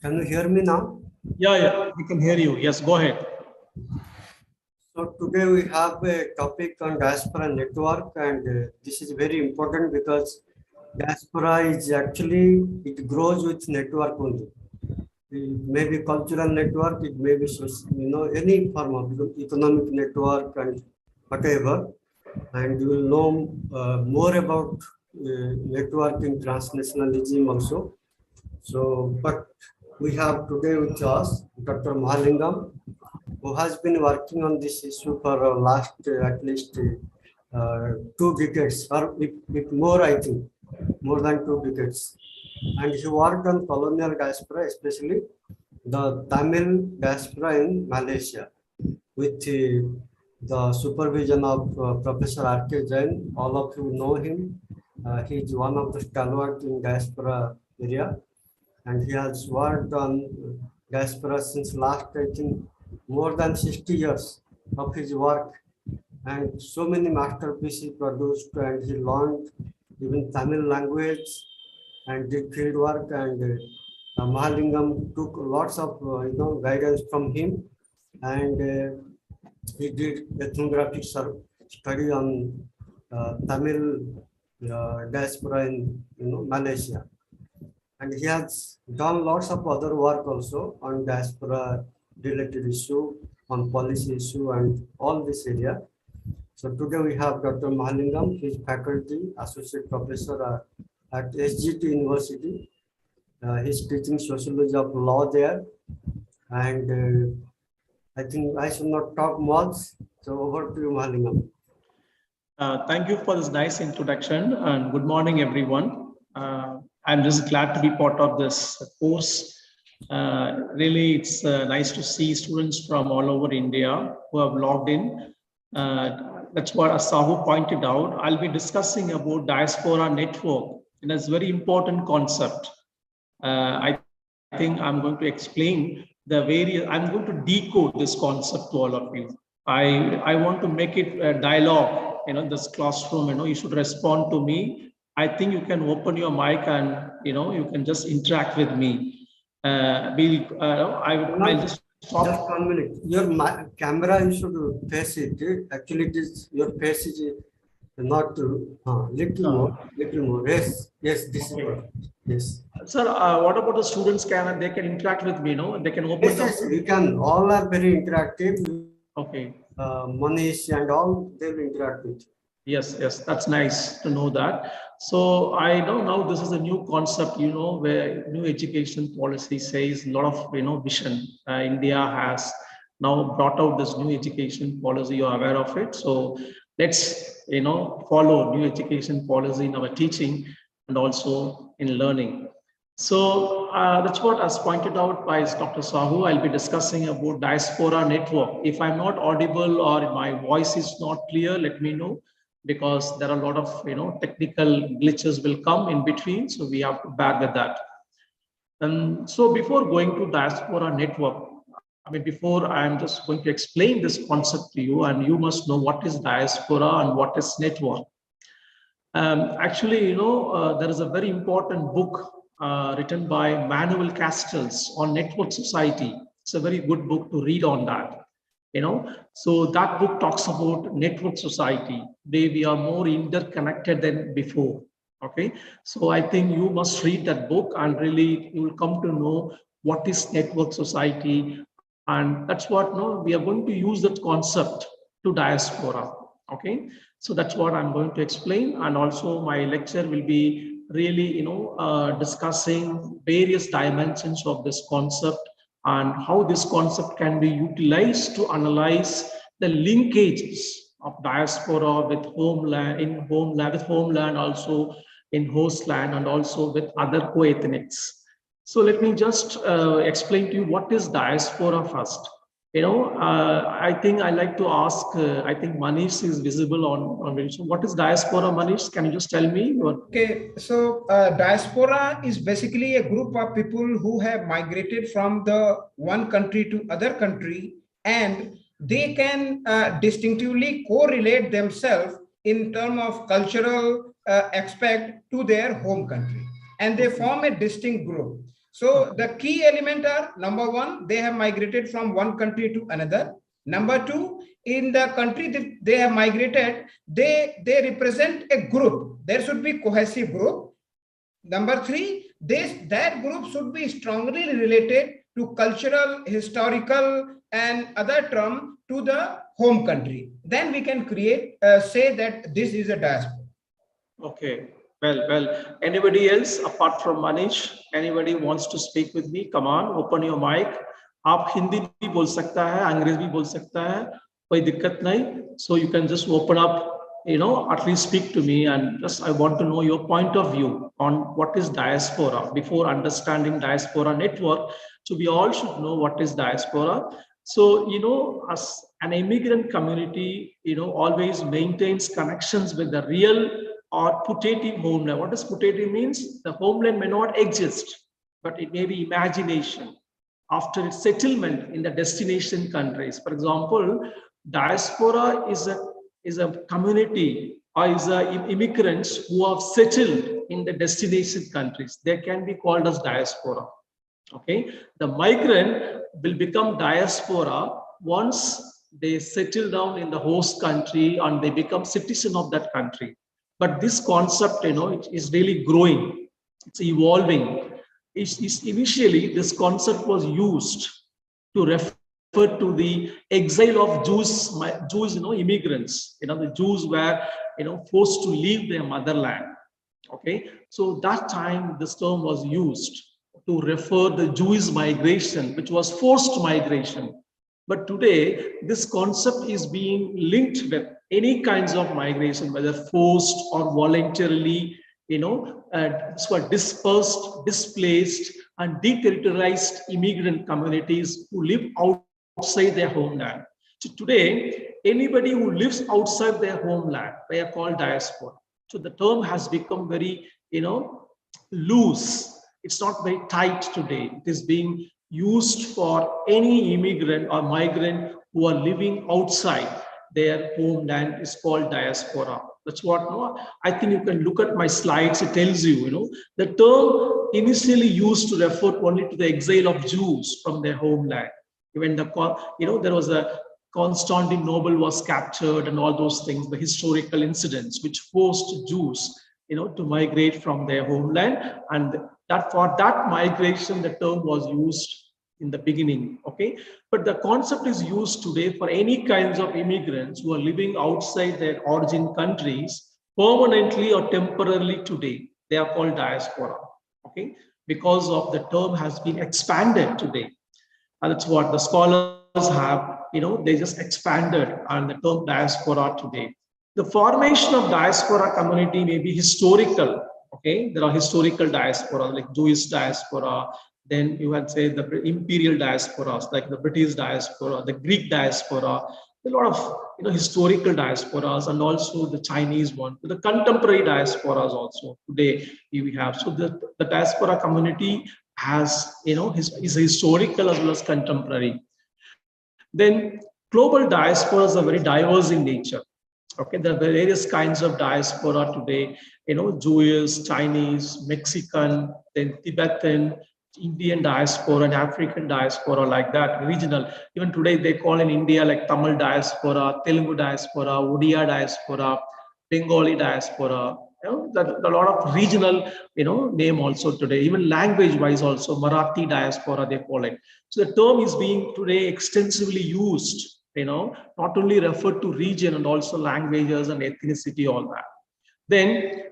Can you hear me now? Yeah, we can hear you. Yes, go ahead. So today we have a topic on diaspora network, and this is very important because diaspora is actually, it grows with network only. It may be cultural network, it may be any form of economic network and whatever. And you will know more about networking transnationalism also. So, but we have today with us Dr. Mahalingam, who has been working on this issue for last at least 2 decades, or if more, I think, more than 2 decades. And he worked on colonial diaspora, especially the Tamil diaspora in Malaysia, with the supervision of Professor R.K. Jain. All of you know him. He is one of the stalwart in diaspora area, and he has worked on diaspora since last, I think, more than 60 years of his work, and so many masterpieces produced, and he learned even Tamil language and did field work, and Mahalingam took lots of guidance from him, and he did ethnographic study on Tamil diaspora in Malaysia. And he has done lots of other work also on diaspora related issue, on policy issue, and all this area. So today we have Dr. Mahalingam. He is faculty associate professor at SGT University. He is teaching sociology of law there, and I think I should not talk much. So over to you, Mahalingam. Thank you for this nice introduction, and good morning, everyone. I'm just glad to be part of this course. Really, it's nice to see students from all over India who have logged in. That's what Asahu pointed out. I'll be discussing about diaspora network, and it's a very important concept. I think I'm going to explain the various, I'm going to decode this concept to all of you. I want to make it a dialogue, this classroom, you should respond to me. I think you can open your mic and, you can just interact with me. I'll just stop. Just 1 minute. Your camera, you should face it. Actually, it is, your face is not little more. Yes, this is what. Yes. Sir, what about the students? They can interact with me, they can open. Yes, we can. All are very interactive. Okay. Manish and all, they will interact with you. Yes, that's nice to know that. So I know now this is a new concept, where new education policy says a lot of, vision. India has now brought out this new education policy. You're aware of it. So let's, follow new education policy in our teaching and also in learning. So that's what, as pointed out by Dr. Sahu, I'll be discussing about diaspora network. If I'm not audible or my voice is not clear, let me know, because there are a lot of technical glitches will come in between, so we have to bear with that. And so before going to diaspora network, before I'm just going to explain this concept to you, and you must know what is diaspora and what is network. Actually, there is a very important book written by Manuel Castells on network society. It's a very good book to read on that. So that book talks about network society. Today we are more interconnected than before. Okay, so I think you must read that book, and really you will come to know what is network society, and that's what we are going to use that concept to diaspora. Okay, so that's what I'm going to explain, and also my lecture will be really discussing various dimensions of this concept and how this concept can be utilized to analyze the linkages of diaspora with homeland, with homeland, also in host land, and also with other co-ethnics. So let me just explain to you what is diaspora first. I think I like to ask, I think Manish is visible on so what is diaspora, Manish? Can you just tell me? Okay, so diaspora is basically a group of people who have migrated from the one country to other country, and they can distinctively correlate themselves in terms of cultural aspect to their home country, and they form a distinct group. So the key element are, number one, they have migrated from one country to another. Number two, in the country that they have migrated, they represent a group. There should be cohesive group. Number three, that group should be strongly related to cultural, historical, and other term to the home country. Then we can create, say that this is a diaspora. Okay. Well. Anybody else apart from Manish? Anybody wants to speak with me? Come on, open your mic. आप हिंदी भी बोल सकता है, अंग्रेजी भी बोल सकता है, कोई दिक्कत नहीं. So you can just open up, at least speak to me, and just I want to know your point of view on what is diaspora before understanding Diaspora Network. So we all should know what is diaspora. So, as an immigrant community, always maintains connections with the real or putative homeland. What does putative means? The homeland may not exist, but it may be imagination after its settlement in the destination countries. For example, diaspora is a community or is immigrants who have settled in the destination countries. They can be called as diaspora. Okay, the migrant will become diaspora once they settle down in the host country and they become citizen of that country. But this concept, it is really growing. It's evolving. Initially, this concept was used to refer to the exile of Jews, immigrants. The Jews were, forced to leave their motherland. Okay, so that time this term was used to refer the Jewish migration, which was forced migration. But today, this concept is being linked with any kinds of migration, whether forced or voluntarily, so dispersed, displaced, and deterritorialized immigrant communities who live outside their homeland. So today, anybody who lives outside their homeland, they are called diaspora. So the term has become very, loose. It's not very tight today. It is being used for any immigrant or migrant who are living outside their homeland. Is called diaspora. That's what, I think you can look at my slides. It tells you, the term initially used to refer only to the exile of Jews from their homeland. When there was a Constantinople was captured and all those things, the historical incidents which forced Jews, to migrate from their homeland, and that for that migration, the term was used in the beginning. Okay, but the concept is used today for any kinds of immigrants who are living outside their origin countries permanently or temporarily today. They are called diaspora. Okay, because of the term has been expanded today, and that's what the scholars have. They just expanded on the term diaspora today. The formation of diaspora community may be historical. Okay, there are historical diaspora like Jewish diaspora. Then you would say the imperial diasporas like the British diaspora, the Greek diaspora. A lot of historical diasporas, and also the Chinese one. The contemporary diasporas also today we have. So the diaspora community has is historical as well as contemporary. Then global diasporas are very diverse in nature. Okay, there are various kinds of diaspora today, Jewish, Chinese, Mexican, then Tibetan, Indian diaspora and African diaspora, like that, regional. Even today they call in India like Tamil diaspora, Telugu diaspora, Odia diaspora, Bengali diaspora. That a lot of regional, name also today. Even language-wise also, Marathi diaspora they call it. So the term is being today extensively used. Not only referred to region and also languages and ethnicity, all that. Then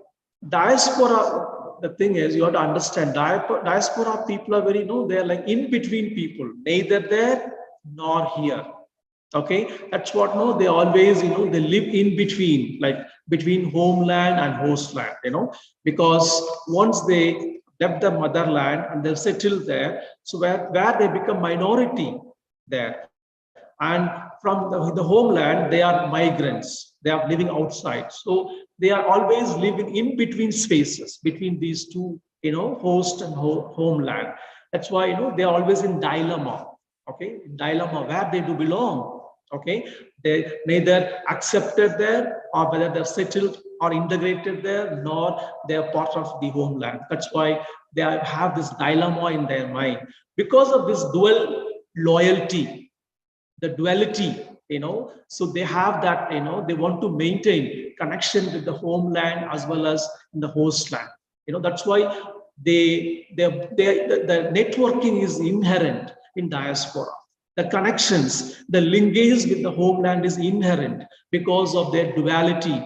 diaspora, the thing is, you have to understand, diaspora people are very, they're like in between people, neither there nor here. Okay, that's what, they always, they live in between, like between homeland and hostland, because once they left the motherland and they've settled there, so where they become minority there. And from the homeland, they are migrants. They are living outside. So they are always living in between spaces, between these two, host and homeland. That's why, they are always in dilemma. Okay, dilemma, where they do belong. Okay, They neither accepted there, or whether they're settled or integrated there, nor they're part of the homeland. That's why they have this dilemma in their mind. Because of this dual loyalty, the duality, so they have that, they want to maintain connection with the homeland as well as in the host land. That's why the networking is inherent in diaspora. The connections, the linkage with the homeland is inherent because of their duality.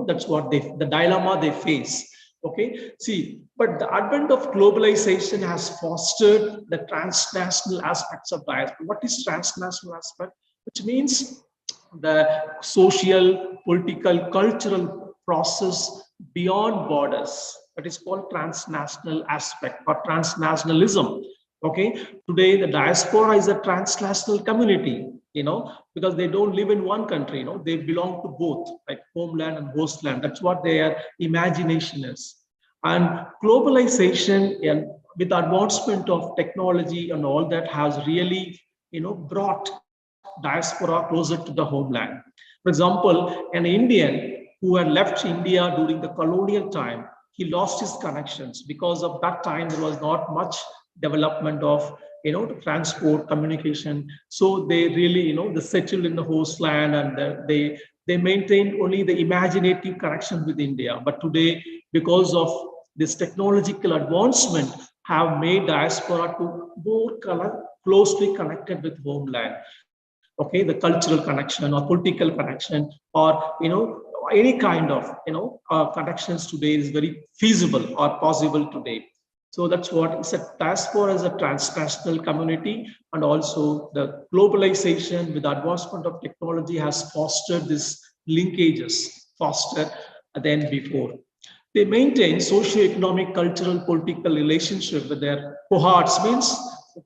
That's what the dilemma they face. Okay, see, but the advent of globalization has fostered the transnational aspects of diaspora. What is transnational aspect? Which means the social, political, cultural process beyond borders. That is called transnational aspect or transnationalism. Okay, today the diaspora is a transnational community, because they don't live in one country, they belong to both, like homeland and host land. That's what their imagination is. And globalization, and with advancement of technology and all that, has really, brought diaspora closer to the homeland. For example, an Indian who had left India during the colonial time, he lost his connections. Because of that time, there was not much development of transport, communication. So they really, they settled in the host land, and they maintained only the imaginative connection with India. But today, because of this technological advancement, have made diaspora to more closely connected with homeland. Okay, the cultural connection or political connection, or any kind of connections today is very feasible or possible today. So that's what it's a diaspora as a transnational community, and also the globalization with the advancement of technology has fostered these linkages faster than before. They maintain socio-economic, cultural, political relationship with their cohorts, means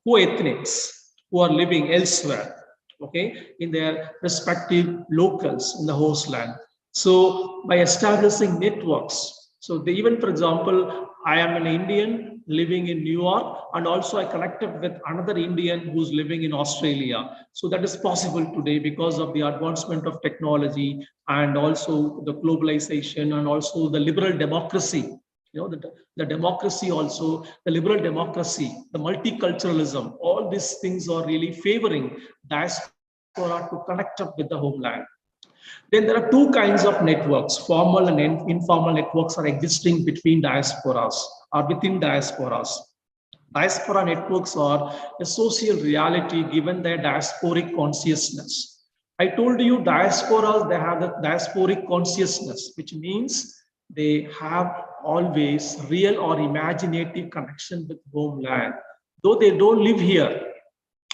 co-ethnics who are living elsewhere, okay, in their respective locals in the host land. So by establishing networks, so they, even for example, I am an Indian living in New York, and also I connected with another Indian who's living in Australia. So that is possible today because of the advancement of technology, and also the globalization, and also the liberal democracy. The democracy also, the liberal democracy, the multiculturalism, all these things are really favoring diaspora to connect up with the homeland. Then there are two kinds of networks, formal and informal networks are existing between diasporas or within diasporas. Diaspora networks are a social reality given their diasporic consciousness. I told you diasporas, they have the diasporic consciousness, which means they have always real or imaginative connection with homeland, though they don't live here.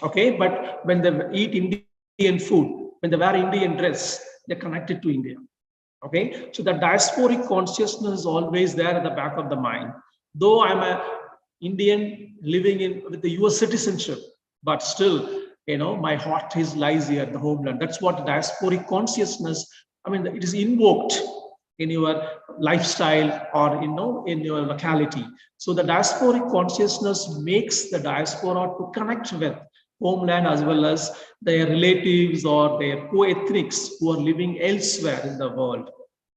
Okay, but when they eat Indian food, when they wear Indian dress, they're connected to India. Okay, so the diasporic consciousness is always there at the back of the mind. Though I'm an Indian living with the US citizenship, but still, my heart lies here at the homeland. That's what diasporic consciousness, it is invoked in your lifestyle or in your locality. So the diasporic consciousness makes the diaspora to connect with homeland as well as their relatives or their co-ethnics who are living elsewhere in the world.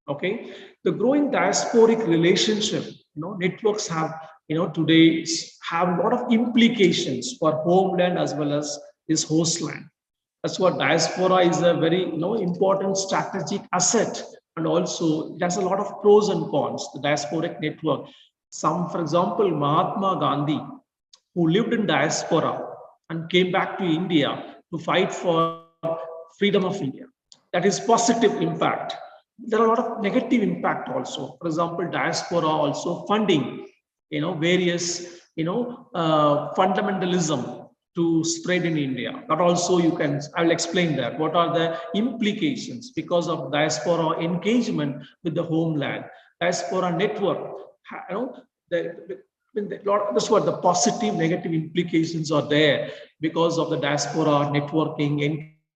Okay, the growing diasporic relationship, networks have, today have a lot of implications for homeland as well as this host land. That's what diaspora is a very important strategic asset, and also it has a lot of pros and cons. The diasporic network. For example, Mahatma Gandhi, who lived in diaspora and came back to India to fight for freedom of India. That is positive impact. There are a lot of negative impact also. For example, diaspora also funding, various, fundamentalism to spread in India. That also I will explain that. What are the implications because of diaspora engagement with the homeland? Diaspora network, that's what the positive, negative implications are there because of the diaspora networking,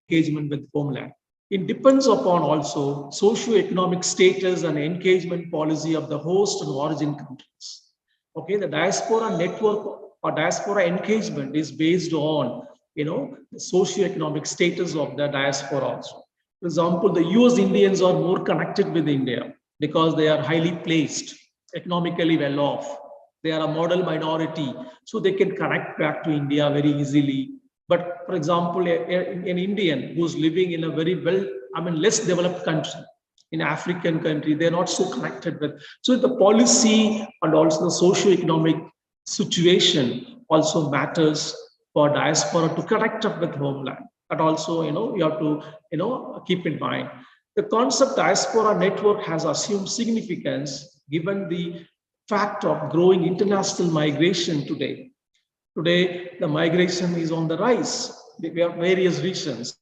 engagement with homeland. It depends upon also socio-economic status and engagement policy of the host and origin countries. Okay, the diaspora network or diaspora engagement is based on, the socio-economic status of the diaspora also. For example, the US Indians are more connected with India because they are highly placed, economically well off. They are a model minority, so they can connect back to India very easily. But for example, an Indian who's living in a very less developed country, in African country, they're not so connected with. So the policy and also the socio-economic situation also matters for diaspora to connect up with homeland. That also, you have to, keep in mind. The concept diaspora network has assumed significance given the fact of growing international migration today. Today, the migration is on the rise. We have various reasons.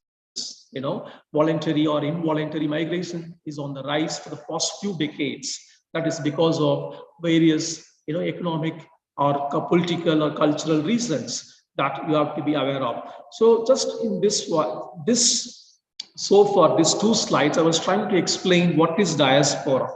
Voluntary or involuntary migration is on the rise for the past few decades. That is because of various, economic or political or cultural reasons that you have to be aware of. So just in these two slides, I was trying to explain what is diaspora.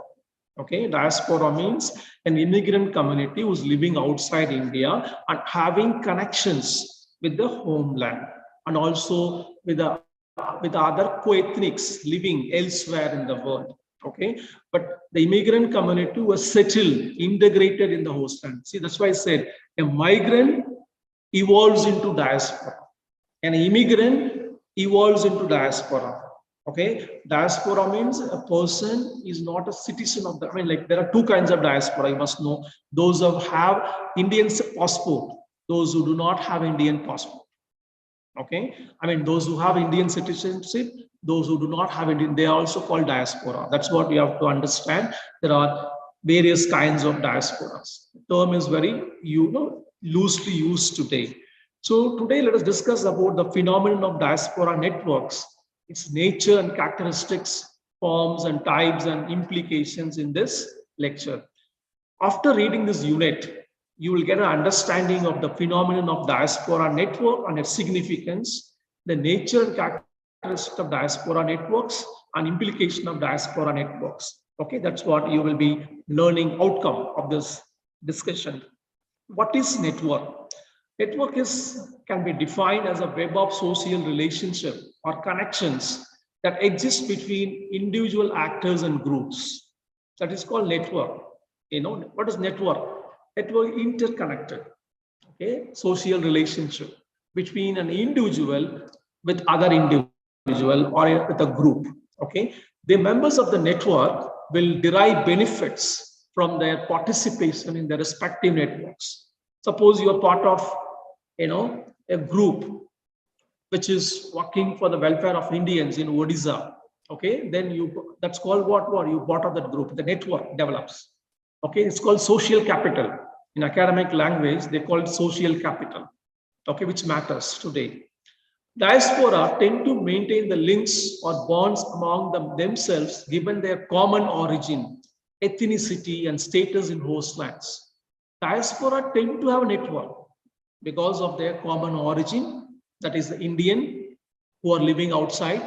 Okay, diaspora means an immigrant community who's living outside India and having connections with the homeland and also with other co-ethnics living elsewhere in the world. Okay, but the immigrant community was settled, integrated in the host land. See, that's why I said a migrant evolves into diaspora, an immigrant evolves into diaspora. Okay, diaspora means a person is not a citizen of the. There are two kinds of diaspora. You must know: those who have Indian passport, those who do not have Indian passport. Okay, those who have Indian citizenship, those who do not have Indian, they are also called diaspora. That's what we have to understand. There are various kinds of diasporas. The term is very, loosely used today. So today, let us discuss about the phenomenon of diaspora networks, its nature and characteristics, forms and types and implications in this lecture. After reading this unit, you will get an understanding of the phenomenon of diaspora network and its significance, the nature and characteristics of diaspora networks, and implication of diaspora networks. Okay, that's what you will be learning outcome of this discussion. What is network? Network can be defined as a web of social relationship or connections that exist between individual actors and groups. That is called network. What is network? Network interconnected, okay, social relationship between an individual with other individual or with a group. Okay, the members of the network will derive benefits from their participation in their respective networks. Suppose you are part of, a group which is working for the welfare of Indians in Odisha. Okay, then that's called what? You part of that group. The network develops. Okay, it's called social capital. In academic language, they call it social capital. Okay, which matters today. Diaspora tend to maintain the links or bonds among themselves given their common origin, ethnicity, and status in host lands. Diaspora tend to have a network because of their common origin, that is the Indian who are living outside,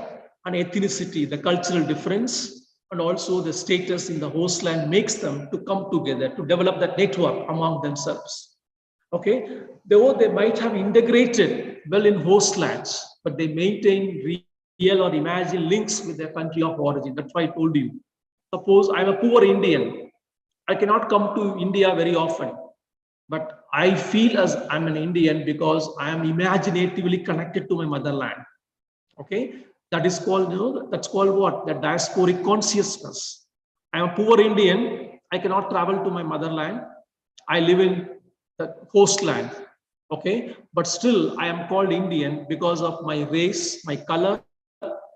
and ethnicity, the cultural difference, and also the status in the host land makes them to come together to develop that network among themselves. Okay, though they might have integrated well in host lands, but they maintain real or imagined links with their country of origin. That's why I told you. Suppose I'm a poor Indian, I cannot come to India very often, but I feel as I'm an Indian because I am imaginatively connected to my motherland. Okay, that is called, that's called what? The diasporic consciousness. I'm a poor Indian, I cannot travel to my motherland. I live in the coastland. Okay, but still I am called Indian because of my race, my color,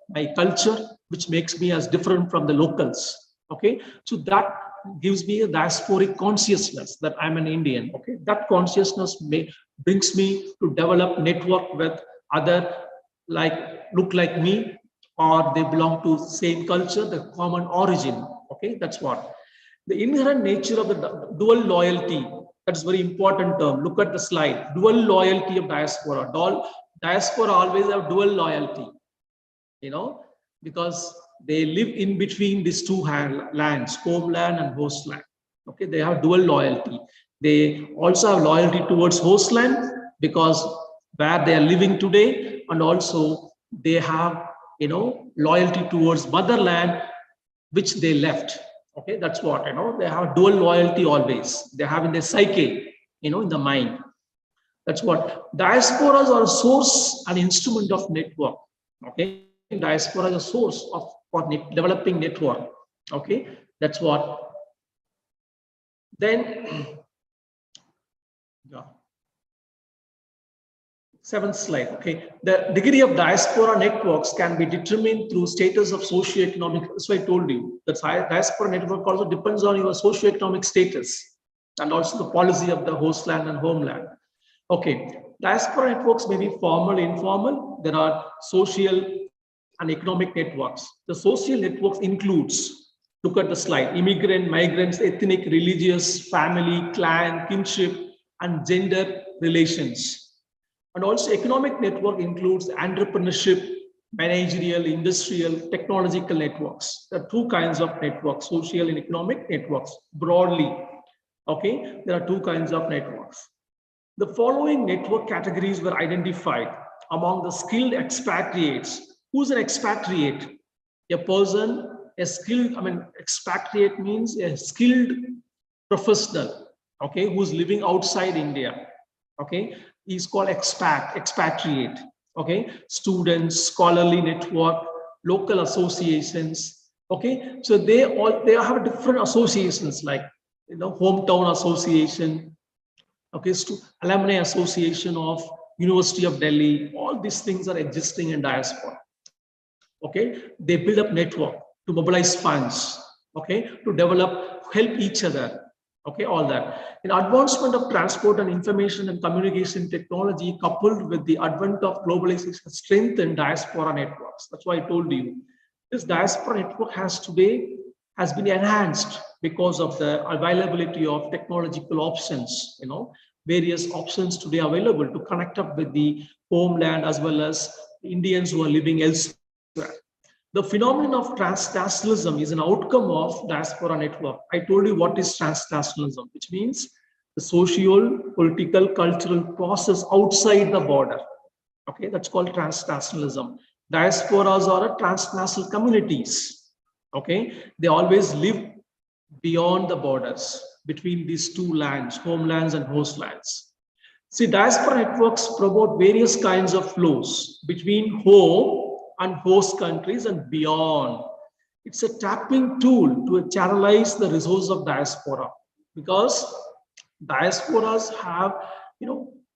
my culture, which makes me as different from the locals. Okay, so that gives me a diasporic consciousness that I'm an Indian. Okay, that consciousness brings me to develop network with other look like me, or they belong to same culture, the common origin. Okay, that's what. The inherent nature of the dual loyalty, that's very important term. Look at the slide. Dual loyalty of diaspora. Diaspora always have dual loyalty, because they live in between these two lands, homeland and host land. Okay, they have dual loyalty. They also have loyalty towards host land because where they are living today, and also they have loyalty towards motherland, which they left. Okay, that's what, they have dual loyalty always. They have in their psyche, in the mind. That's what diasporas are a source and instrument of network. Okay, diaspora is a source for developing network. Okay, that's what. Then, yeah. Seventh slide. Okay, the degree of diaspora networks can be determined through status of socioeconomic. That's why I told you that diaspora network also depends on your socioeconomic status and also the policy of the host land and homeland. Okay, diaspora networks may be formal, informal. There are social and economic networks. The social networks includes, look at the slide, immigrant, migrants, ethnic, religious, family, clan, kinship, and gender relations. And also economic network includes entrepreneurship, managerial, industrial, technological networks. There are two kinds of networks, social and economic networks, broadly. Okay, there are two kinds of networks. The following network categories were identified among the skilled expatriates. Who's an expatriate? A person, a skilled, expatriate means a skilled professional, okay, who's living outside India. Okay, he's called expatriate. Okay, students, scholarly network, local associations. Okay, so they have different associations like hometown association. Okay, alumni association of University of Delhi. All these things are existing in diaspora. Okay, they build up network to mobilize funds. Okay, to develop, help each other. Okay, all that. In advancement of transport and information and communication technology, coupled with the advent of globalization, strengthened diaspora networks. That's why I told you this diaspora network has been enhanced because of the availability of technological options. Various options today available to connect up with the homeland as well as Indians who are living elsewhere. The phenomenon of transnationalism is an outcome of diaspora network. I told you what is transnationalism, which means the social, political, cultural process outside the border. Okay, that's called transnationalism. Diasporas are transnational communities. Okay, they always live beyond the borders between these two lands, homelands and host lands. See, diaspora networks promote various kinds of flows between home and host countries and beyond. It's a tapping tool to channelize the resource of diaspora, because diasporas have,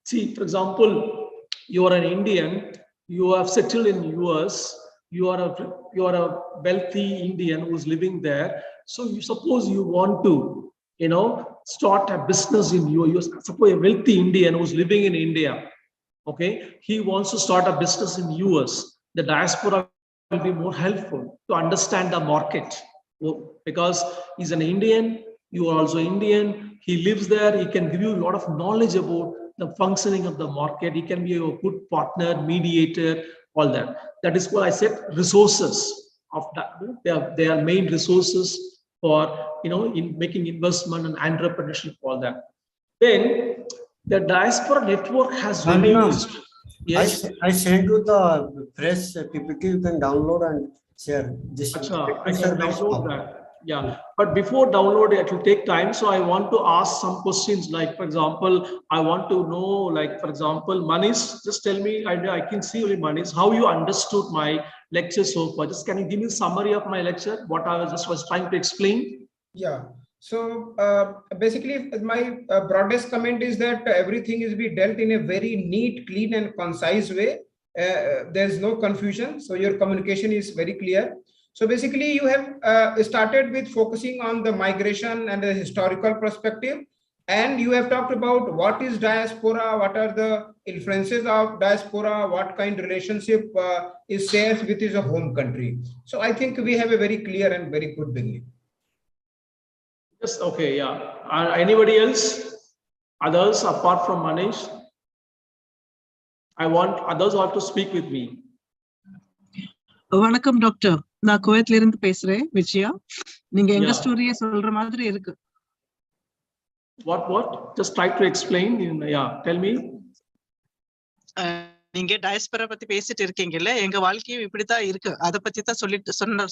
see, for example, you are an Indian, you have settled in US, you are a wealthy Indian who's living there. So you suppose you want to, start a business in US. Suppose a wealthy Indian who's living in India, okay, he wants to start a business in US. The diaspora will be more helpful to understand the market, because he's an Indian, you are also Indian, he lives there, he can give you a lot of knowledge about the functioning of the market, he can be a good partner, mediator, all that. That is what I said, resources of that. They are main resources for, in making investment and entrepreneurship, all that. Then the diaspora network has reduced. Yes. I sent you the press PPT. You can download and share. This I can download that. Yeah, but before download it will take time. So I want to ask some questions. Like, for example, I want to know, like, for example, Manish, just tell me, I can see only Manish, how you understood my lecture so far. Just can you give me a summary of my lecture? What I was trying to explain? Yeah. So basically, my broadest comment is that everything is be dealt in a very neat, clean, and concise way. There's no confusion. So your communication is very clear. So basically, you have started with focusing on the migration and the historical perspective. And you have talked about what is diaspora, what are the influences of diaspora, what kind of relationship is shares with his home country. So I think we have a very clear and very good beginning. Yes, okay, yeah. Anybody else? Others apart from Manish? I want others all to speak with me. வணக்கம் doctor, நான் குவைத்ல இருந்து பேசுறேன், விஜயா. நீங்க எங்க ஸ்டோரியை சொல்ற மாதிரி இருக்கு. What? Just try to explain. Yeah, tell me. நீங்க டயஸ்பரா பத்தி பேசிட்டு இருக்கீங்கல்ல, எங்க வாழ்க்கையும் இப்படித்தான் இருக்கு. அத பத்தி தான்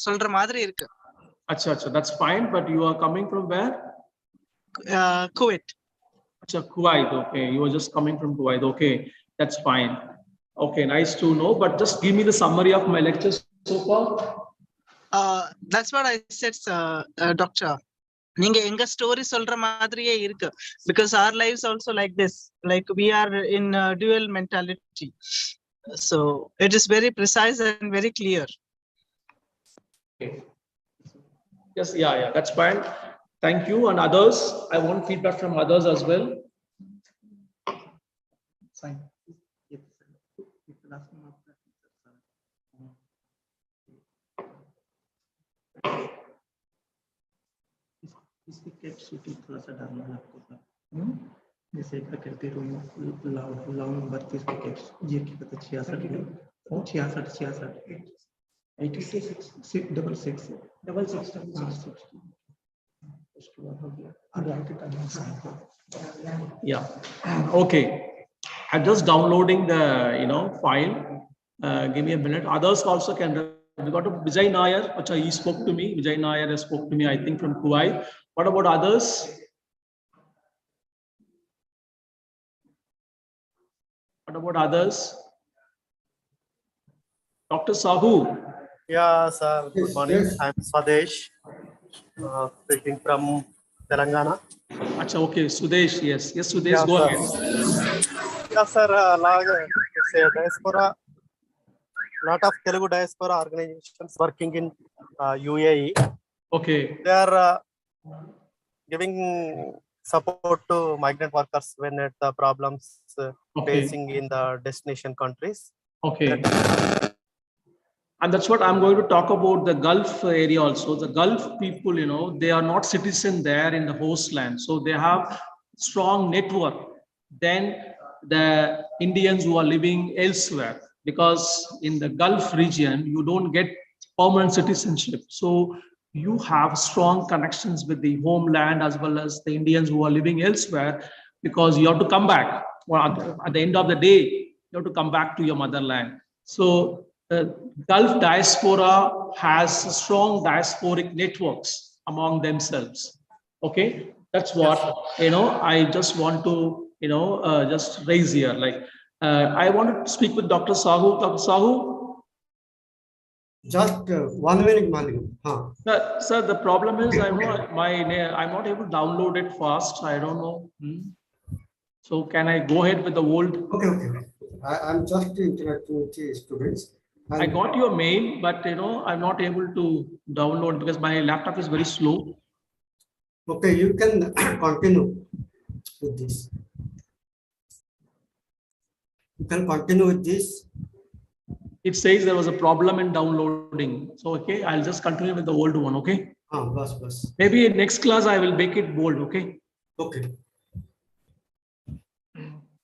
சொல்ற மாதிரி இருக்கு. Acha, that's fine. But you are coming from where? Kuwait. Acha, Kuwait. Okay, you are just coming from Kuwait. Okay, that's fine. Okay, nice to know. But just give me the summary of my lectures so far. That's what I said, Doctor. நீங்க எங்க story சொல்ற மாதிரியே இருக்கு. Because our lives also like this. Like we are in dual mentality. So it is very precise and very clear. Okay. Yes, yeah, that's fine. Thank you. And others, I want feedback from others as well. Fine. इसकी cap shooting थोड़ा सा डालना है आपको sir, जैसे एक करते रहो लाउंड नंबर 30 के कैप्स ये की पता 66 में 66 86 डबल 6 उसके बाद हो गया और right time. Yeah. Okay. I'm just downloading the file. Give me a minute. Others also can. We got to Vijay Nair. Acha, he spoke to me. Vijay Nair spoke to me, I think, from Kuwait. What about others? What about others? Dr. Sahu. Yeah, sir. Good Yes, morning. yes. I'm Swadesh, speaking from Telangana. Acha, okay. Sudesh, yes. Yes, Sudesh, Yeah, go sir. ahead. Yeah, sir. It's a diaspora. Lot of Telugu diaspora organizations working in UAE. Okay. They are giving support to migrant workers when at the problems facing in the destination countries. Okay. And that's what I'm going to talk about the Gulf area also. The Gulf people, they are not citizen there in the host land. So they have strong network than the Indians who are living elsewhere. Because in the Gulf region, you don't get permanent citizenship. So you have strong connections with the homeland as well as the Indians who are living elsewhere, because you have to come back. Well, at the end of the day, you have to come back to your motherland. So the Gulf diaspora has strong diasporic networks among themselves. Okay, that's what I just want to just raise here. Like I wanted to speak with Dr. Sahu. Dr. Sahu. Just 1 minute, Malik. Sir, the problem is I'm not able to download it fast. I don't know. So can I go ahead with the old? Okay. I'm just interacting with the students. I got your mail, but I'm not able to download because my laptop is very slow. Okay, you can continue with this. You can continue with this. It says there was a problem in downloading. So, okay, I'll just continue with the old one, okay? Bus. Maybe in next class, I will make it bold, okay? Okay.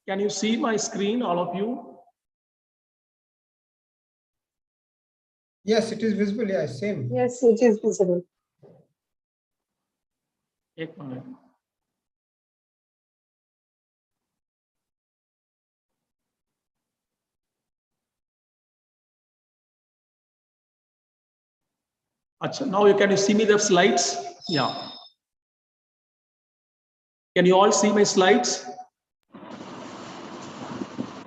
Can you see my screen, all of you? Yes, it is visible. Yeah, same. Yes, it is visible. Ek minute. Achha, now can you see me the slides? Yeah. Can you all see my slides?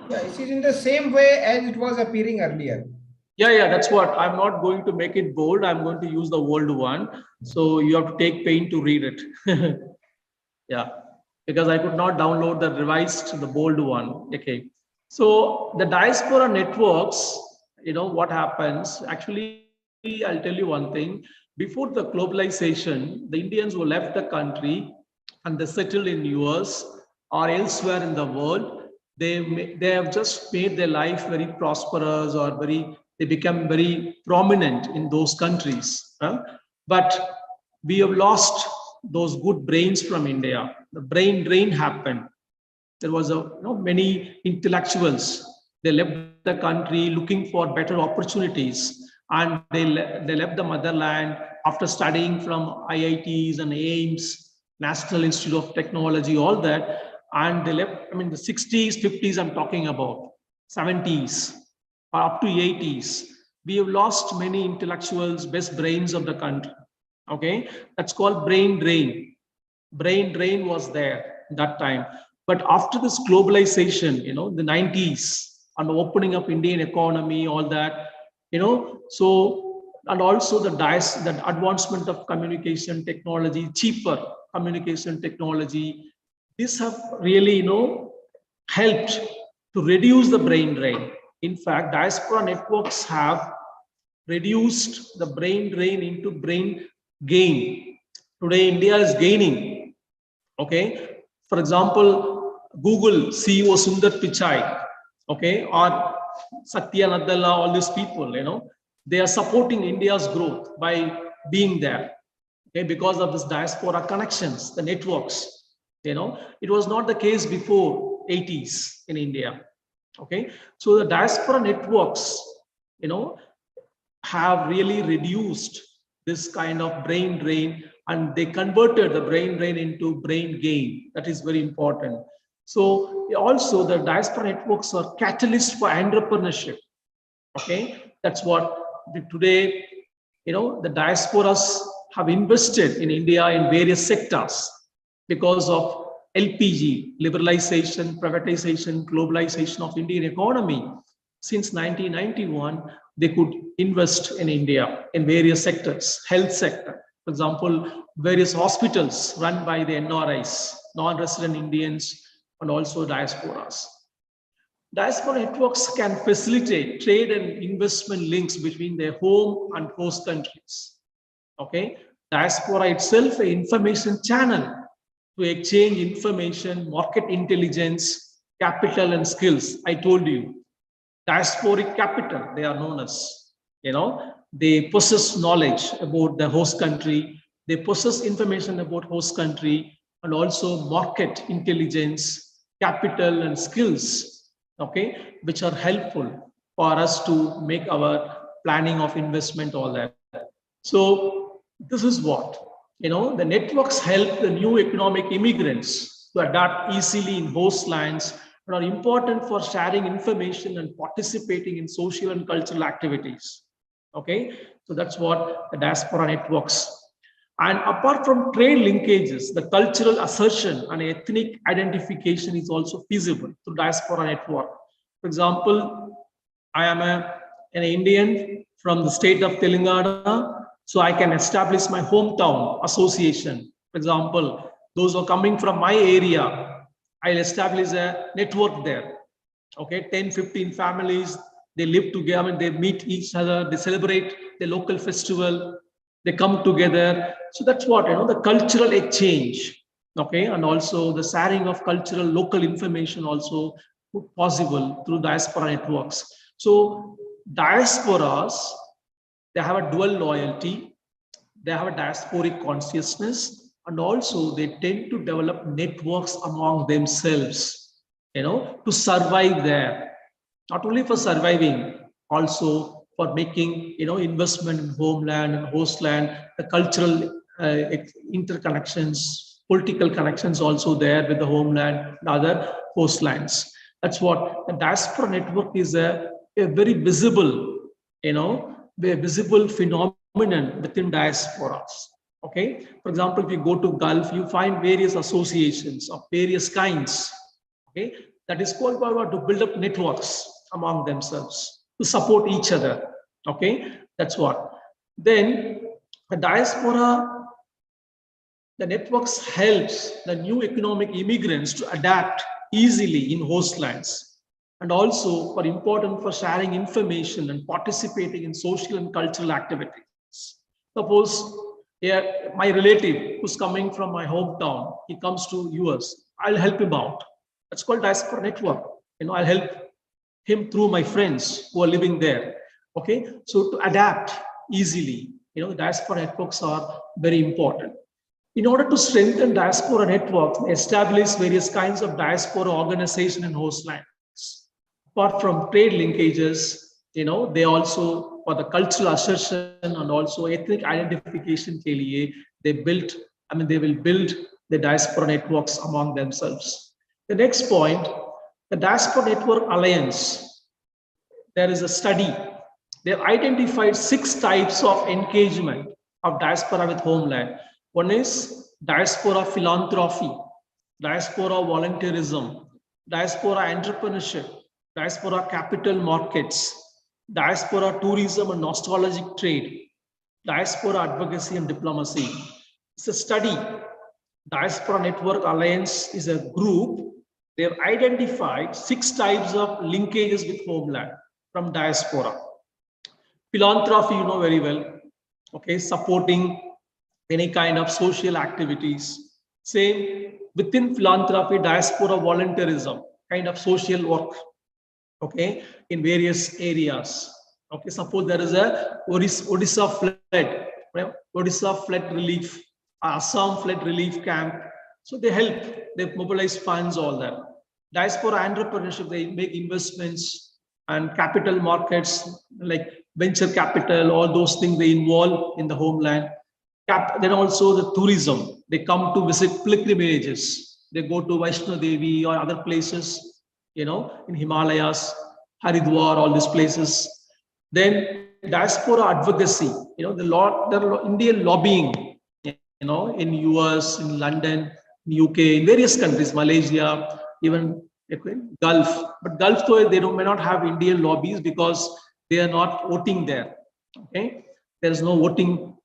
Yeah, it is in the same way as it was appearing earlier. Yeah, that's what. I'm not going to make it bold. I'm going to use the old one. So you have to take pain to read it. Yeah, because I could not download the revised, the bold one. Okay. So the diaspora networks, what happens, actually, I'll tell you one thing. Before the globalization, the Indians who left the country and they settled in US or elsewhere in the world, they have just made their life very prosperous, or they become very prominent in those countries. But we have lost those good brains from India. The brain drain happened. There was many intellectuals. They left the country looking for better opportunities, and they left the motherland after studying from IITs and AIMS, National Institute of Technology, all that. And they left, the 60s, 50s, I'm talking about. 70s or up to 80s, we have lost many intellectuals, best brains of the country. Okay, that's called brain drain. Brain drain was there that time. But after this globalization, the 90s and opening up Indian economy, all that, so, and also the advancement of communication technology, cheaper communication technology, these have really, helped to reduce the brain drain. In fact, diaspora networks have reduced the brain drain into brain gain. Today, India is gaining. Okay, for example, Google CEO Sundar Pichai, okay, or Satya Nadella, all these people, they are supporting India's growth by being there. Okay, because of this diaspora connections, the networks. It was not the case before 80s in India. Okay, so the diaspora networks, have really reduced this kind of brain drain, and they converted the brain drain into brain gain. That is very important. So also the diaspora networks are catalysts for entrepreneurship. Okay, that's what today, the diasporas have invested in India in various sectors because of LPG, liberalization, privatization, globalization of Indian economy. Since 1991, they could invest in India in various sectors, health sector, for example, various hospitals run by the NRIs, non-resident Indians, and also diasporas. Diaspora networks can facilitate trade and investment links between their home and host countries. Okay, diaspora itself an information channel to exchange information, market intelligence, capital and skills. I told you, diasporic capital, they are known as, they possess knowledge about the host country, they possess information about host country, and also market intelligence, capital and skills, okay, which are helpful for us to make our planning of investment, all that. So this is what, the networks help the new economic immigrants to adapt easily in host lands and are important for sharing information and participating in social and cultural activities. Okay, so that's what the diaspora networks. And apart from trade linkages, the cultural assertion and ethnic identification is also feasible through diaspora network. For example, I am an Indian from the state of Telangana, so I can establish my hometown association. For example, those who are coming from my area, I'll establish a network there. Okay, 10, 15 families, they live together, they meet each other, they celebrate the local festival, they come together. So that's what, the cultural exchange, okay, and also the sharing of cultural local information also possible through diaspora networks. So diasporas, they have a dual loyalty, they have a diasporic consciousness, and also they tend to develop networks among themselves, to survive there. Not only for surviving, also for making, investment in homeland and hostland, the cultural interconnections, political connections also there with the homeland and other hostlands. That's what the diaspora network is, a very visible, a visible phenomenon within diasporas. Okay, for example, if you go to Gulf, you find various associations of various kinds. Okay, that is called to build up networks among themselves to support each other. Okay, that's what. Then the diaspora, the networks helps the new economic immigrants to adapt easily in host lands, and also for important for sharing information and participating in social and cultural activities. Suppose my relative who's coming from my hometown, he comes to US, I'll help him out. That's called diaspora network. I'll help him through my friends who are living there. Okay, so to adapt easily, diaspora networks are very important. In order to strengthen diaspora networks, they establish various kinds of diaspora organization in host lands. Apart from trade linkages, they also, for the cultural assertion and also ethnic identification, they will build the diaspora networks among themselves. The next point, the Diaspora Network Alliance there is a study. They've identified 6 types of engagement of diaspora with homeland. One is diaspora philanthropy, diaspora volunteerism, diaspora entrepreneurship, diaspora capital markets, diaspora tourism and nostalgic trade, diaspora advocacy and diplomacy. It's a study. Diaspora Network Alliance is a group. They've identified 6 types of linkages with homeland from diaspora. Philanthropy, you know very well, okay, supporting any kind of social activities. Same within philanthropy, diaspora volunteerism, kind of social work, okay, in various areas. Okay, suppose there is a Odisha flood relief, Assam flood relief camp. So they help, they mobilize funds, all that. Diaspora entrepreneurship, they make investments and capital markets like venture capital, all those things they involve in the homeland. Then also the tourism, they come to visit pilgrimages. They go to Vaishno Devi or other places, you know, in Himalayas, Haridwar, all these places. Then diaspora advocacy, you know, the Indian lobbying, you know, in US, in London, in UK, in various countries, Malaysia, even Gulf. But Gulf, though, they may not have Indian lobbies because they are not voting there. Okay, there is no voting.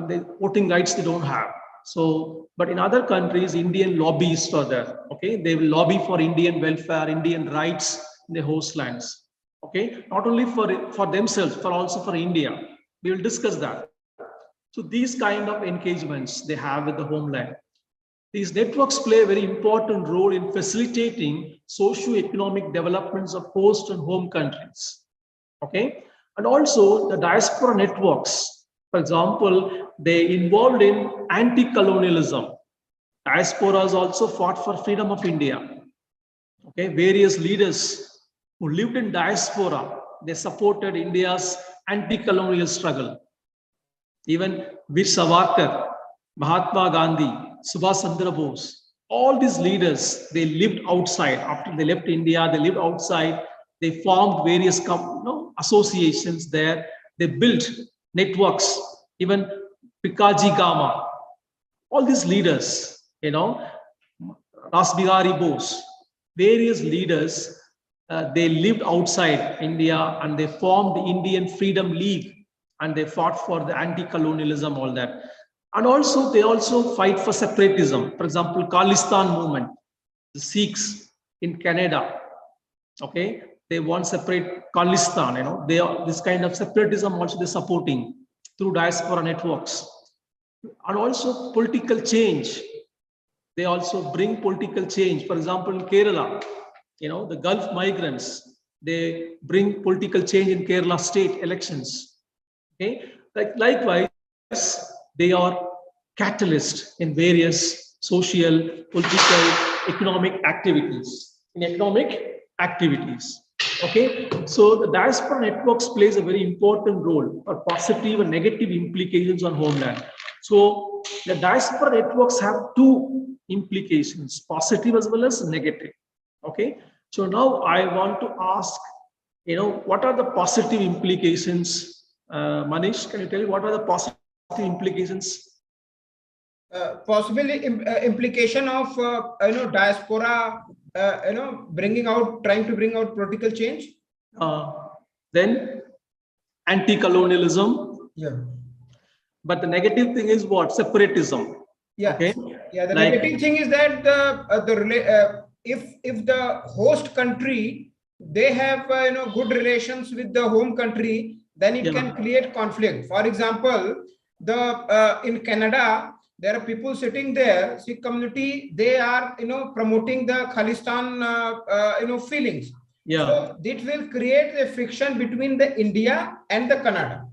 The voting rights they don't have. So, but in other countries, Indian lobbyists are there. Okay, they will lobby for Indian welfare, Indian rights in the host lands. Okay, not only for themselves, but also for India. We will discuss that. So these kind of engagements they have with the homeland. These networks play a very important role in facilitating socio-economic developments of host and home countries. Okay, and also the diaspora networks. For example, they involved in anti-colonialism. Diasporas also fought for freedom of India. Okay, various leaders who lived in diaspora, they supported India's anti-colonial struggle. Even Veer Savarkar, Mahatma Gandhi, Subhash Chandra Bose, all these leaders, they lived outside. After they left India, they lived outside. They formed various associations there. They built networks, even Pikaji Gama, all these leaders, you know, Ras Bihari Bose, various leaders, they lived outside India and they formed the Indian Freedom League and they fought for the anti-colonialism, all that. And also, they also fight for separatism. For example, Khalistan movement, the Sikhs in Canada, okay, they want separate Khalistan, you know, they are this kind of separatism also they're supporting through diaspora networks. And also political change. They also bring political change. For example, in Kerala, you know, the Gulf migrants, they bring political change in Kerala state elections. Okay, likewise, they are catalysts in various social, political, economic activities. Okay, so the diaspora networks plays a very important role for positive and negative implications on homeland. So the diaspora networks have 2 implications, positive as well as negative. Okay, so now I want to ask, you know, what are the positive implications? Manish, can you tell me what are the positive implications? Possibly implication of diaspora trying to bring out political change. Then anti-colonialism. Yeah. But the negative thing is what? Separatism. Yeah. Okay. Yeah. The negative thing is that if the host country they have good relations with the home country, then it can create conflict. For example, in Canada, there are people sitting there, Sikh community, they are promoting the Khalistan feelings. Yeah. So it will create a friction between the India and the Canada.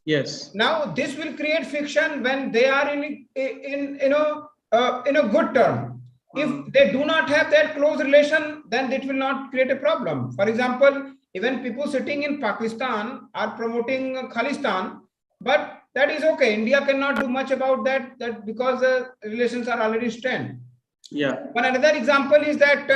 Yes. Now this will create friction when they are in a good term. If they do not have that close relation, then it will not create a problem. For example, even people sitting in Pakistan are promoting Khalistan, but that is okay. India cannot do much about that because the relations are already strained. Yeah. One another example is that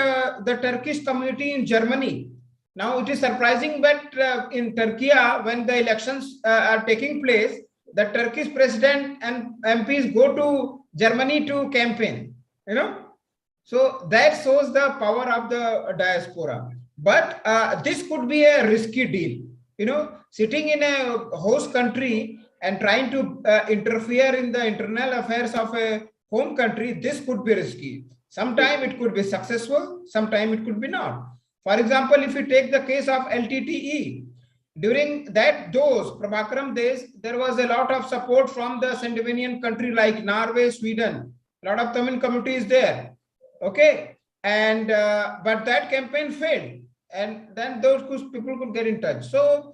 the Turkish community in Germany, Now it is surprising that in Turkey, when the elections are taking place, the Turkish president and MPs go to Germany to campaign, you know. So that shows the power of the diaspora. But this could be a risky deal, you know, sitting in a host country and trying to interfere in the internal affairs of a home country. This could be risky. Sometime it could be successful, sometime it could be not. For example, if you take the case of LTTE, during those Prabhakaram days, there was a lot of support from the Scandinavian country like Norway, Sweden. A lot of Tamil communities there. Okay, and but that campaign failed, and then those people could get in touch. So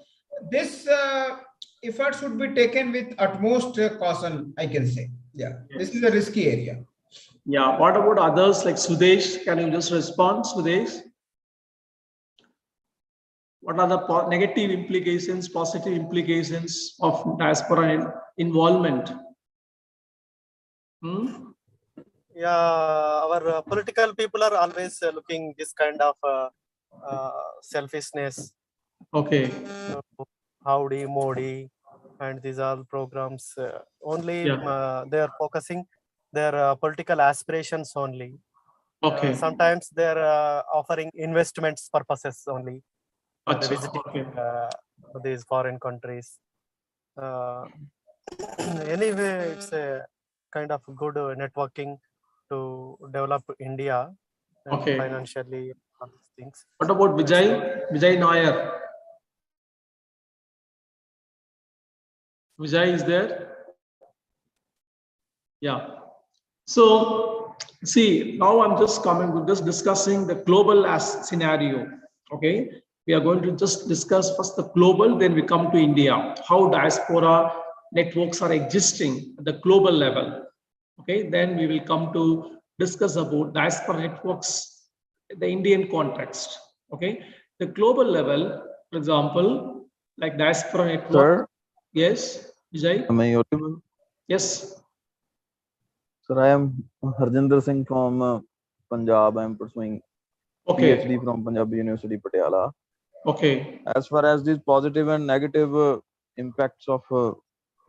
this effort should be taken with utmost caution, I can say. Yeah, this is a risky area. Yeah, what about others like Sudesh? Can you just respond, Sudesh? What are the negative implications, positive implications of diaspora involvement? Yeah, our political people are always looking this kind of selfishness. Okay. Howdy Modi, and these are programs only they are focusing their political aspirations only. Okay. Sometimes they're offering investments purposes only. Visiting these foreign countries. Anyway, it's a kind of good networking to develop India financially. Things. What about Vijay Nair? Vijay is there? Yeah. So see, now I'm just we're just discussing the global scenario. Okay. We are going to just discuss first the global, then we come to India, how diaspora networks are existing at the global level. Okay, then we will come to discuss about diaspora networks in the Indian context. Okay, the global level, for example, like diaspora network. Sir? Yes, Vijay? Am I audible? Yes. Sir, I am Harjinder Singh from Punjab. I am pursuing PhD from Punjab University, Patiala. Okay. As far as these positive and negative impacts of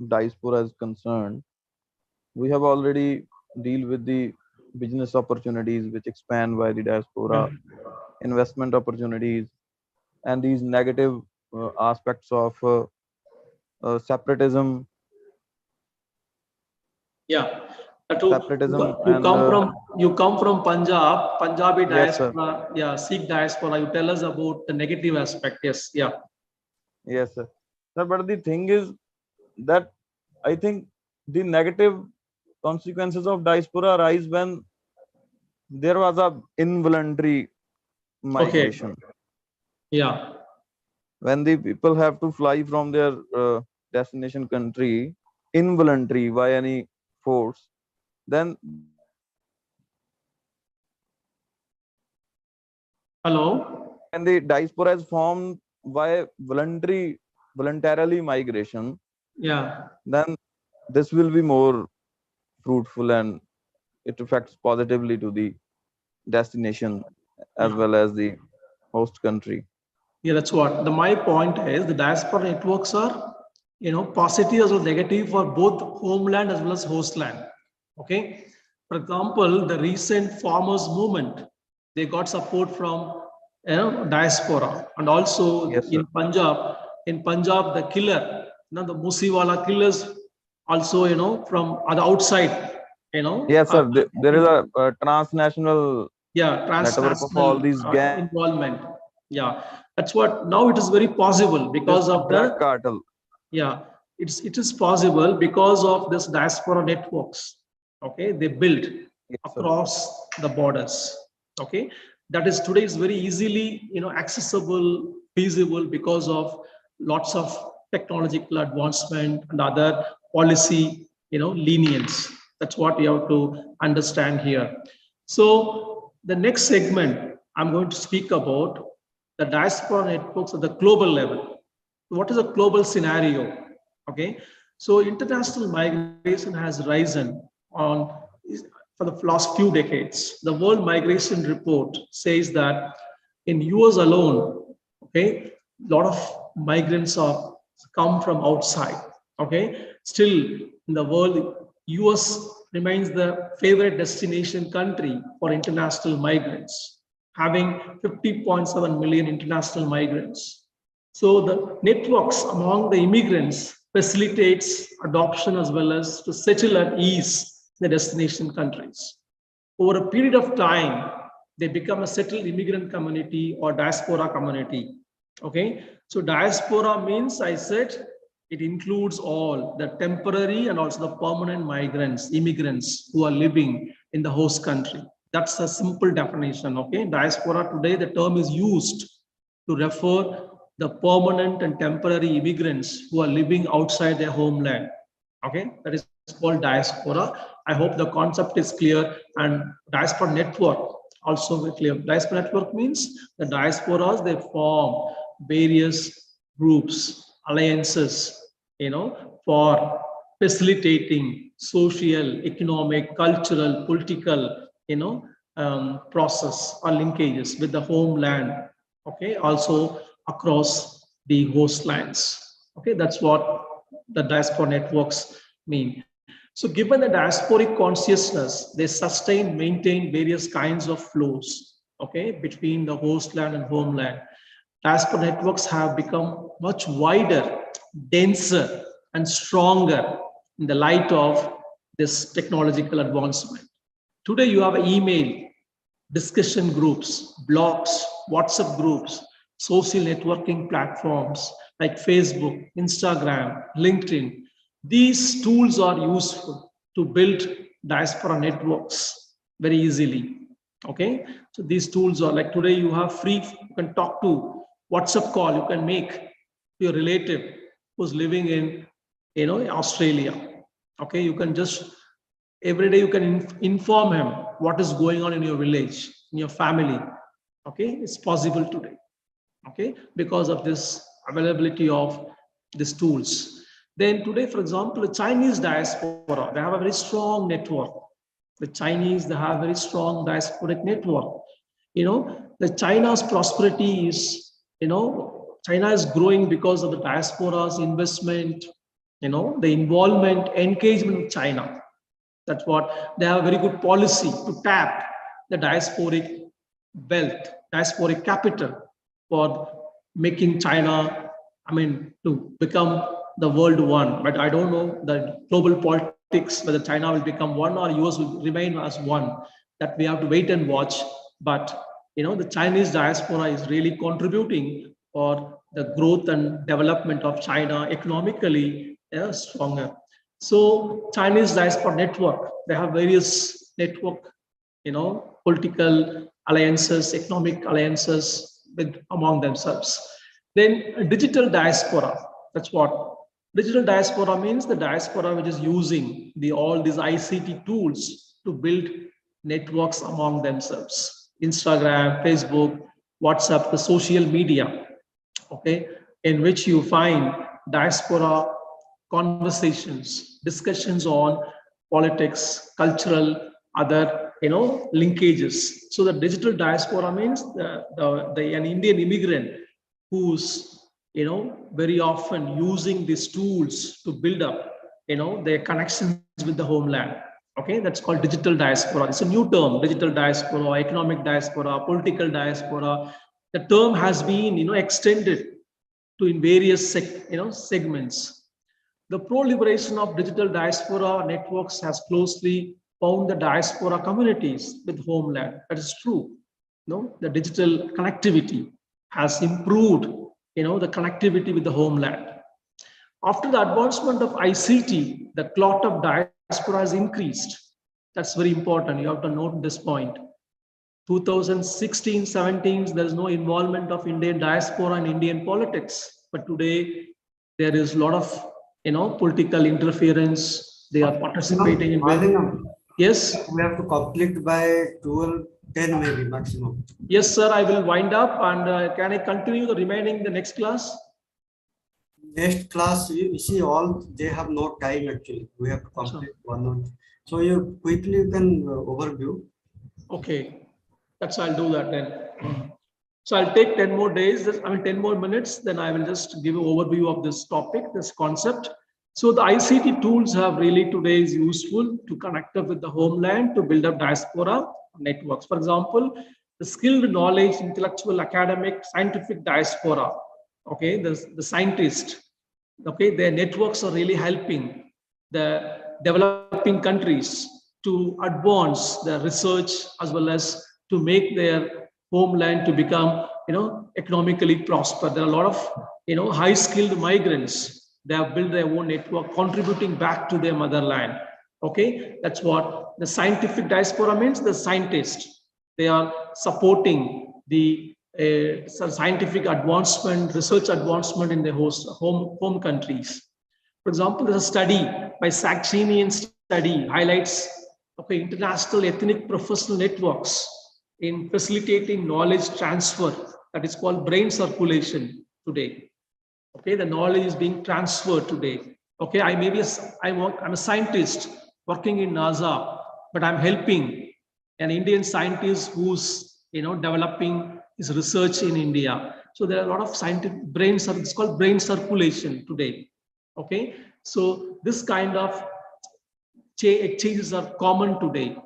diaspora is concerned, we have already deal with the business opportunities which expand by the diaspora, investment opportunities, and these negative aspects of separatism. Yeah. Separatism. You come from Punjab, Punjabi diaspora, yes, Sikh diaspora. You tell us about the negative aspect. Yes, yeah. Yes, sir. Sir, but the thing is that I think the negative consequences of diaspora arise when there was a involuntary migration. Okay. Yeah. When the people have to fly from their destination country involuntary by any force, then hello, and the diaspora is formed by voluntarily migration, then this will be more fruitful and it affects positively to the destination as well as the host country. Yeah, that's what my point is. The diaspora networks are, positive as well as negative for both homeland as well as host land. Okay. For example, the recent farmers movement, they got support from diaspora, and also in Punjab, the killer, the Musiwala killers, also from the outside, Yes, sir. There is a transnational network of all these gangs. Involvement. Yeah, that's what now it is very possible because of the cartel. Yeah, it is possible because of this diaspora networks. Okay, they built across the borders. Okay, that is today is very easily accessible, feasible because of lots of technological advancement and other policy lenience. That's what we have to understand here. So the next segment I'm going to speak about the diaspora networks at the global level. What is a global scenario? Okay, so international migration has risen for the last few decades. The World Migration Report says that in US alone, Okay, a lot of migrants are come from outside. Okay, still in the world, US remains the favorite destination country for international migrants, having 50.7 million international migrants. So the networks among the immigrants facilitates adoption as well as to settle at ease in the destination countries. Over a period of time, they become a settled immigrant community or diaspora community. Okay, so diaspora means, I said, it includes all the temporary and also the permanent migrants, immigrants who are living in the host country. That's a simple definition. Okay, diaspora today, the term is used to refer the permanent and temporary immigrants who are living outside their homeland. Okay, that is called diaspora. I hope the concept is clear. And diaspora network also very clear. Diaspora network means the diasporas, they form various groups, alliances, for facilitating social, economic, cultural, political, process or linkages with the homeland. Okay, also across the host lands. Okay, that's what the diaspora networks mean. So given the diasporic consciousness, they sustain, maintain various kinds of flows, okay, between the host land and homeland. Diaspora networks have become much wider, denser, and stronger in the light of this technological advancement. Today, you have email, discussion groups, blogs, WhatsApp groups, social networking platforms like Facebook, Instagram, LinkedIn. These tools are useful to build diaspora networks very easily. Okay, so these tools are like today you have free, you can talk to WhatsApp call, you can make to your relative who's living in Australia. Okay, you can just every day you can inform him what is going on in your village, in your family. Okay, it's possible today. Okay, because of this availability of these tools. Then today, for example, the Chinese diaspora, they have a very strong network. The Chinese, they have a very strong diasporic network. The China's prosperity is, China is growing because of the diaspora's investment, the involvement, engagement with China. That's what they have a very good policy to tap the diasporic wealth, diasporic capital for making China, to become the world one. But I don't know the global politics, whether China will become one or US will remain as one. That we have to wait and watch. But, the Chinese diaspora is really contributing for the growth and development of China economically stronger. So Chinese diaspora network, they have various network, political alliances, economic alliances among themselves. Then digital diaspora, that's what digital diaspora means, the diaspora which is using all these ICT tools to build networks among themselves. Instagram, Facebook, WhatsApp, the social media, okay, in which you find diaspora conversations, discussions on politics, cultural, other, linkages. So the digital diaspora means an Indian immigrant who's, very often using these tools to build up, their connections with the homeland. Okay, that's called digital diaspora. It's a new term, digital diaspora, economic diaspora, political diaspora. The term has been, extended to in various segments. The proliferation of digital diaspora networks has closely bound the diaspora communities with homeland. That is true. The digital connectivity has improved, the connectivity with the homeland. After the advancement of ICT, the clot of diaspora has increased. That's very important. You have to note this point. 2016-17, there is no involvement of Indian diaspora in Indian politics. But today, there is a lot of, political interference. They are participating in. Yes? We have to complete by 12:10 maybe maximum. Yes, sir. I will wind up. And can I continue the remaining the next class? Next class, you see, all they have no time actually. We have to complete one on. So you quickly can overview. Okay, I'll do that then. So I'll take 10 more days, 10 more minutes, then I will just give an overview of this topic, this concept. So the ICT tools have really today is useful to connect up with the homeland to build up diaspora networks. For example, the skilled knowledge, intellectual, academic, scientific diaspora, okay, the scientists, okay, their networks are really helping the developing countries to advance their research as well as to make their homeland to become, economically prosper. There are a lot of, high skilled migrants. They have built their own network, contributing back to their motherland. Okay, that's what the scientific diaspora means. The scientists, they are supporting the scientific advancement, research advancement in their home countries. For example, there's a study by Saxenian study highlights international ethnic professional networks in facilitating knowledge transfer, that is called brain circulation today. Okay, the knowledge is being transferred today. Okay, I'm a scientist working in NASA, but I'm helping an Indian scientist who's developing his research in India. So there are a lot of scientific it's called brain circulation today. Okay, so this kind of exchanges are common today.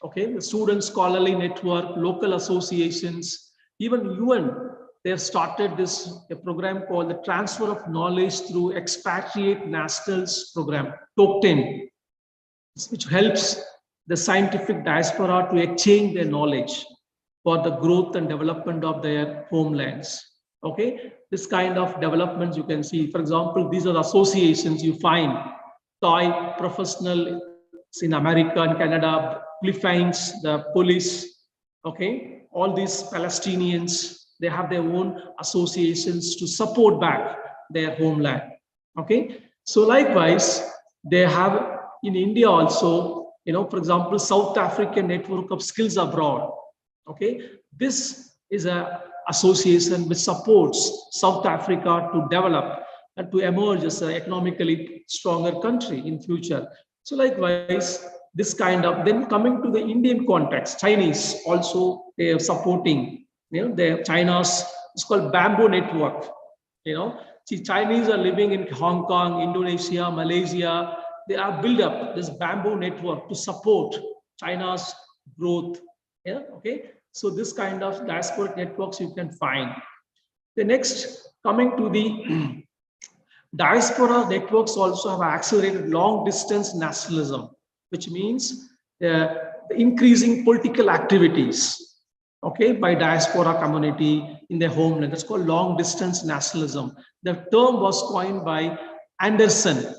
Okay, the student scholarly network, local associations, even UN, they have started a program called the Transfer of Knowledge through Expatriate Nationals program, TOC10, which helps the scientific diaspora to exchange their knowledge for the growth and development of their homelands. Okay, this kind of developments you can see. For example, these are the associations you find: Thai professional in America and Canada, Philippines, the police. Okay, all these Palestinians, they have their own associations to support back their homeland. Okay, so likewise, they have in India also, for example, South African Network of Skills Abroad. Okay, this is a association which supports South Africa to develop and to emerge as an economically stronger country in future. So likewise, this kind of, then coming to the Indian context, Chinese also, they are supporting, China's, it's called Bamboo Network. See, Chinese are living in Hong Kong, Indonesia, Malaysia. They are built up this Bamboo Network to support China's growth. Yeah, okay. So this kind of diasporic networks you can find. The next, coming to the diaspora networks also have accelerated long distance nationalism, which means the increasing political activities, okay, by diaspora community in their homeland. That's called long distance nationalism. The term was coined by Anderson.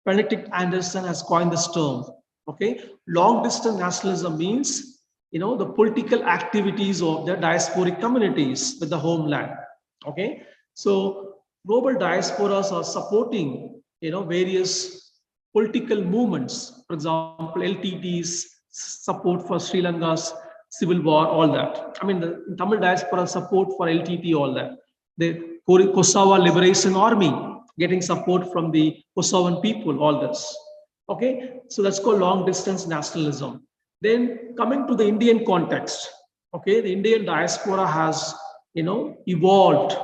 Benedict Anderson has coined this term. Okay, long distance nationalism means the political activities of the diasporic communities with the homeland. Okay, so global diasporas are supporting various political movements. For example, LTT's support for Sri Lanka's civil war, all that. I mean, the Tamil diaspora support for LTT, all that. The Kosovo Liberation Army getting support from the Kosovan people, all this. Okay, so that's called long distance nationalism. Then coming to the Indian context, okay, the Indian diaspora has, evolved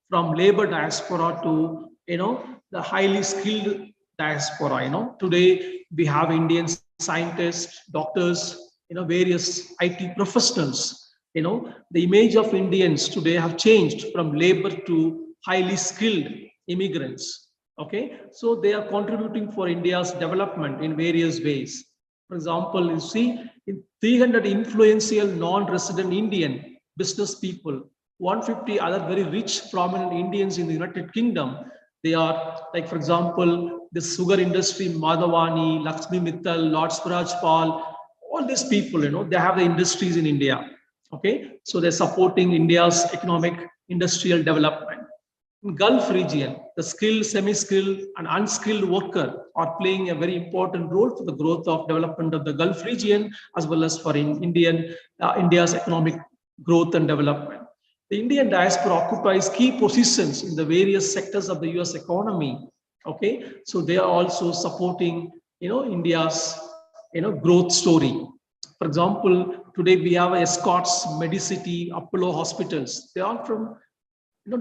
from labor diaspora to, the highly skilled diaspora. Today we have Indian scientists, doctors, various IT professionals. The image of Indians today have changed from labor to highly skilled immigrants. Okay, so they are contributing for India's development in various ways. For example, you see, in 300 influential non-resident Indian business people, 150 other very rich, prominent Indians in the United Kingdom. They are, like, for example, the sugar industry, Madhavani, Lakshmi Mittal, Lord Swaraj Pal, all these people, they have the industries in India. Okay, so they're supporting India's economic industrial development. In Gulf region, the skilled, semi-skilled, and unskilled worker are playing a very important role for the growth of development of the Gulf region, as well as for India's economic growth and development. The Indian diaspora occupies key positions in the various sectors of the US economy. Okay, so they are also supporting, India's, growth story. For example, today we have Escorts, Medicity, Apollo hospitals. They're all from,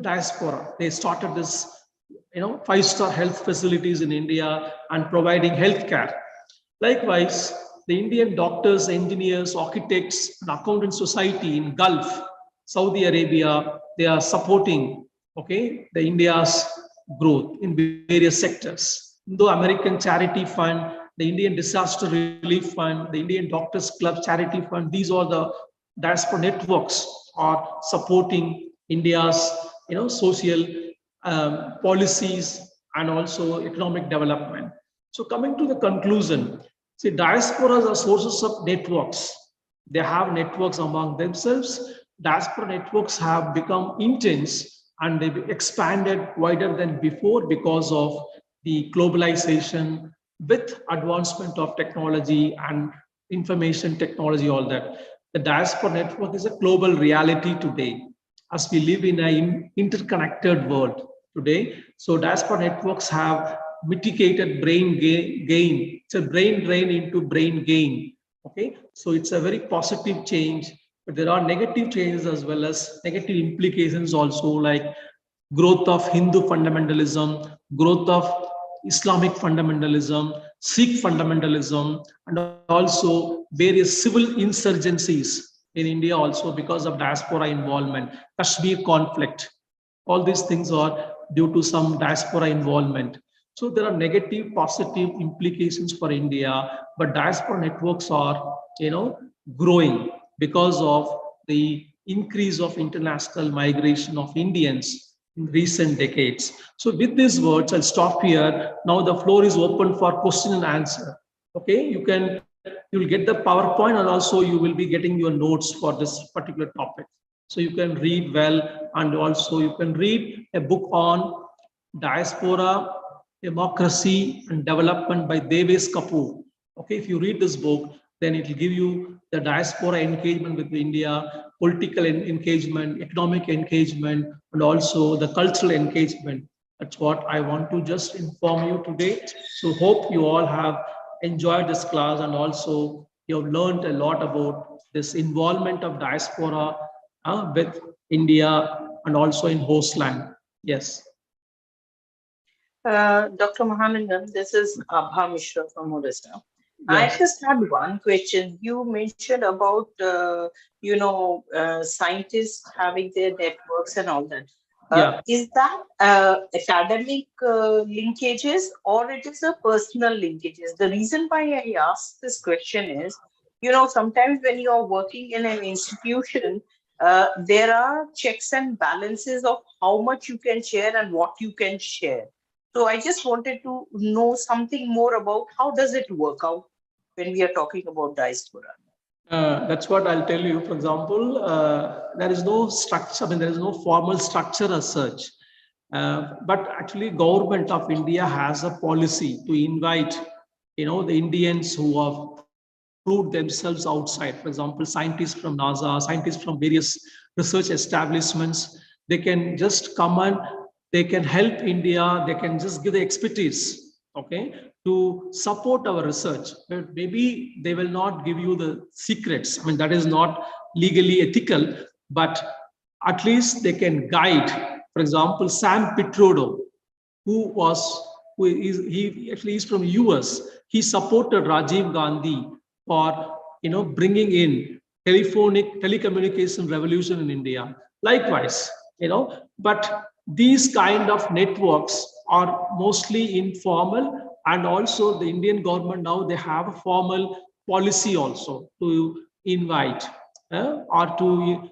diaspora. They started this, 5-star health facilities in India and providing healthcare. Likewise, the Indian doctors, engineers, architects, and accountant society in Gulf, Saudi Arabia, they are supporting, the India's growth in various sectors. The American Charity Fund, the Indian Disaster Relief Fund, the Indian Doctors Club Charity Fund, these are the diaspora networks are supporting India's, social policies and also economic development. So coming to the conclusion, see, diasporas are sources of networks. They have networks among themselves. Diaspora networks have become intense and they've expanded wider than before because of the globalization with advancement of technology and information technology, all that. The diaspora network is a global reality today as we live in an interconnected world today. So diaspora networks have mitigated brain gain. It's a brain drain into brain gain. Okay, so it's a very positive change, but there are negative changes as well as negative implications also, like growth of Hindu fundamentalism, growth of Islamic fundamentalism, Sikh fundamentalism, and also various civil insurgencies in India also because of diaspora involvement, Kashmir conflict. All these things are due to some diaspora involvement. So there are negative, positive implications for India, but diaspora networks are, growing because of the increase of international migration of Indians in recent decades. So with these words, I'll stop here. Now the floor is open for question and answer. Okay, you'll get the PowerPoint and also you will be getting your notes for this particular topic. So you can read well, and also you can read a book on diaspora, democracy and development by Deves Kapoor. Okay, if you read this book, then it will give you the diaspora engagement with India, political engagement, economic engagement, and also the cultural engagement. That's what I want to just inform you today. So hope you all have enjoyed this class, and also you have learned a lot about this involvement of diaspora with India and also in host land. Yes. Dr. Mahanandam, this is Abha Mishra from Odisha. Yes. I just had one question. You mentioned about, scientists having their networks and all that. Is that academic linkages or it is a personal linkages? The reason why I ask this question is, sometimes when you are working in an institution, there are checks and balances of how much you can share and what you can share. So I just wanted to know something more about how does it work out when we are talking about diaspora. That's what I'll tell you. For example, there is no structure. I mean, there is no formal structure as such. But actually, government of India has a policy to invite, the Indians who have proved themselves outside. For example, scientists from NASA, scientists from various research establishments. They can just come and they can help India. They can just give the expertise, to support our research. But maybe they will not give you the secrets. I mean, that is not legally ethical, but at least they can guide. For example, Sam Pitroda, he actually is from US. He supported Rajiv Gandhi for, bringing in telecommunication revolution in India. Likewise, but these kind of networks are mostly informal, and also the Indian government now they have a formal policy also to invite or to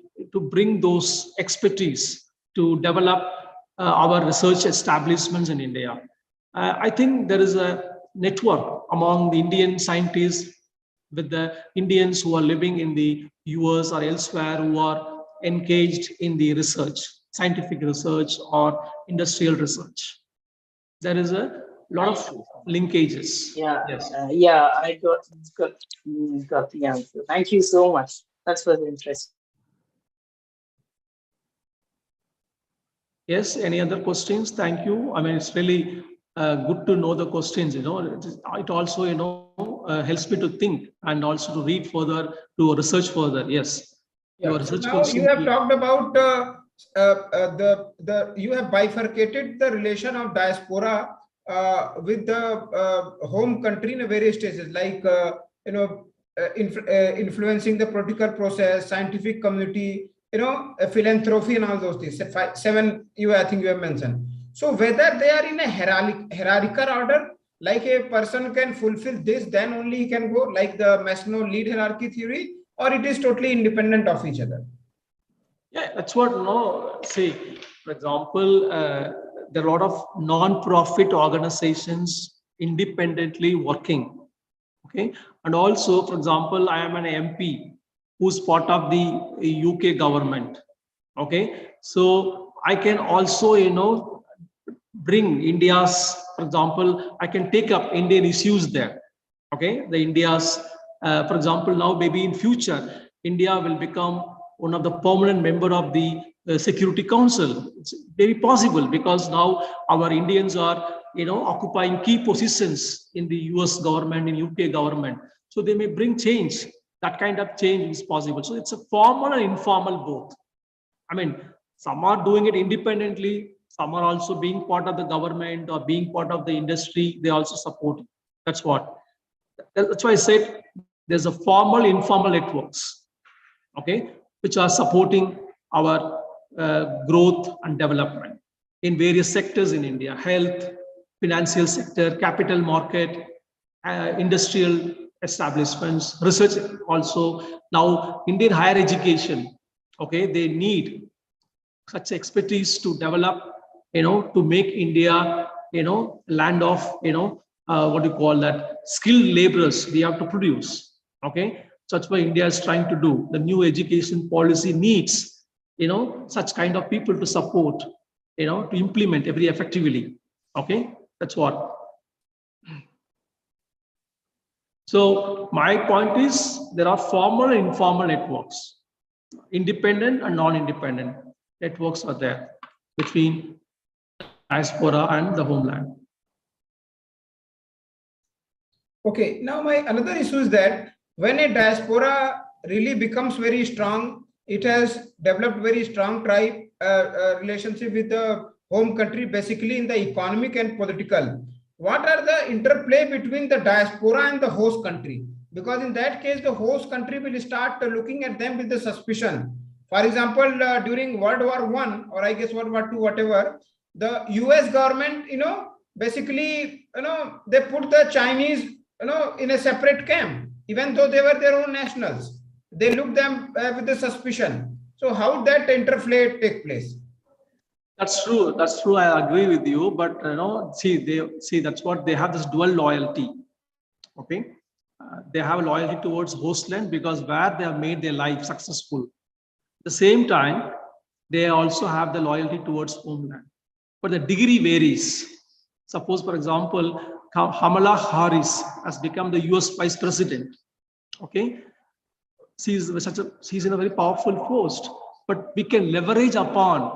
bring those expertise to develop our research establishments in India. I think there is a network among the Indian scientists with the Indians who are living in the US or elsewhere who are engaged in the research, scientific research or industrial research. There is a lot of linkages. Yeah, yes. I got the answer. Thank you so much. That's very interesting. Yes, any other questions? Thank you. I mean, it's really good to know the questions, It also, helps me to think and also to read further, to research further. Yes. Yeah. Your research Now you have talked about you have bifurcated the relation of diaspora with the home country in various stages, like influencing the political process, scientific community, philanthropy, and all those things. Seven, I think you have mentioned. So whether they are in a hierarchical order, like a person can fulfill this, then only he can go, like the Maslow lead hierarchy theory, or it is totally independent of each other. Yeah, that's what, say, for example, there are a lot of non-profit organizations independently working. Okay. And also, for example, I am an MP who's part of the UK government. Okay. So I can also, bring India's, for example, I can take up Indian issues there. Okay. The India's, for example, now maybe in future, India will become one of the permanent member of the Security Council. It's very possible because now our Indians are, occupying key positions in the US government, in UK government. So they may bring change. That kind of change is possible. So it's a formal and informal both. I mean, some are doing it independently. Some are also being part of the government or being part of the industry. They also support it. That's what. That's why I said there's a formal, informal networks, okay, which are supporting our growth and development in various sectors in India: health, financial sector, capital market, industrial establishments, research also. Now, Indian higher education, okay, they need such expertise to develop, to make India, land of, what do you call that, skilled laborers we have to produce, okay. That's what India is trying to do. The new education policy needs, such kind of people to support, to implement very effectively, okay. That's what. So my point is there are formal and informal networks, independent and non-independent networks are there between diaspora and the homeland. Okay, now my another issue is that when a diaspora really becomes very strong, it has developed very strong tribe relationship with the home country, basically in the economic and political. What are the interplay between the diaspora and the host country? Because in that case, the host country will start looking at them with the suspicion. For example, during World War I, or I guess World War II, whatever, the US government, basically, they put the Chinese, in a separate camp, even though they were their own nationals. They looked them with the suspicion. So how that interplay take place? That's true. That's true. I agree with you. But see, that's what they have, this dual loyalty. Okay, they have a loyalty towards hostland because where they have made their life successful. At the same time, they also have the loyalty towards homeland. But the degree varies. Suppose, for example, Kamala Harris has become the US Vice President. Okay, she's in a very powerful post, but we can leverage upon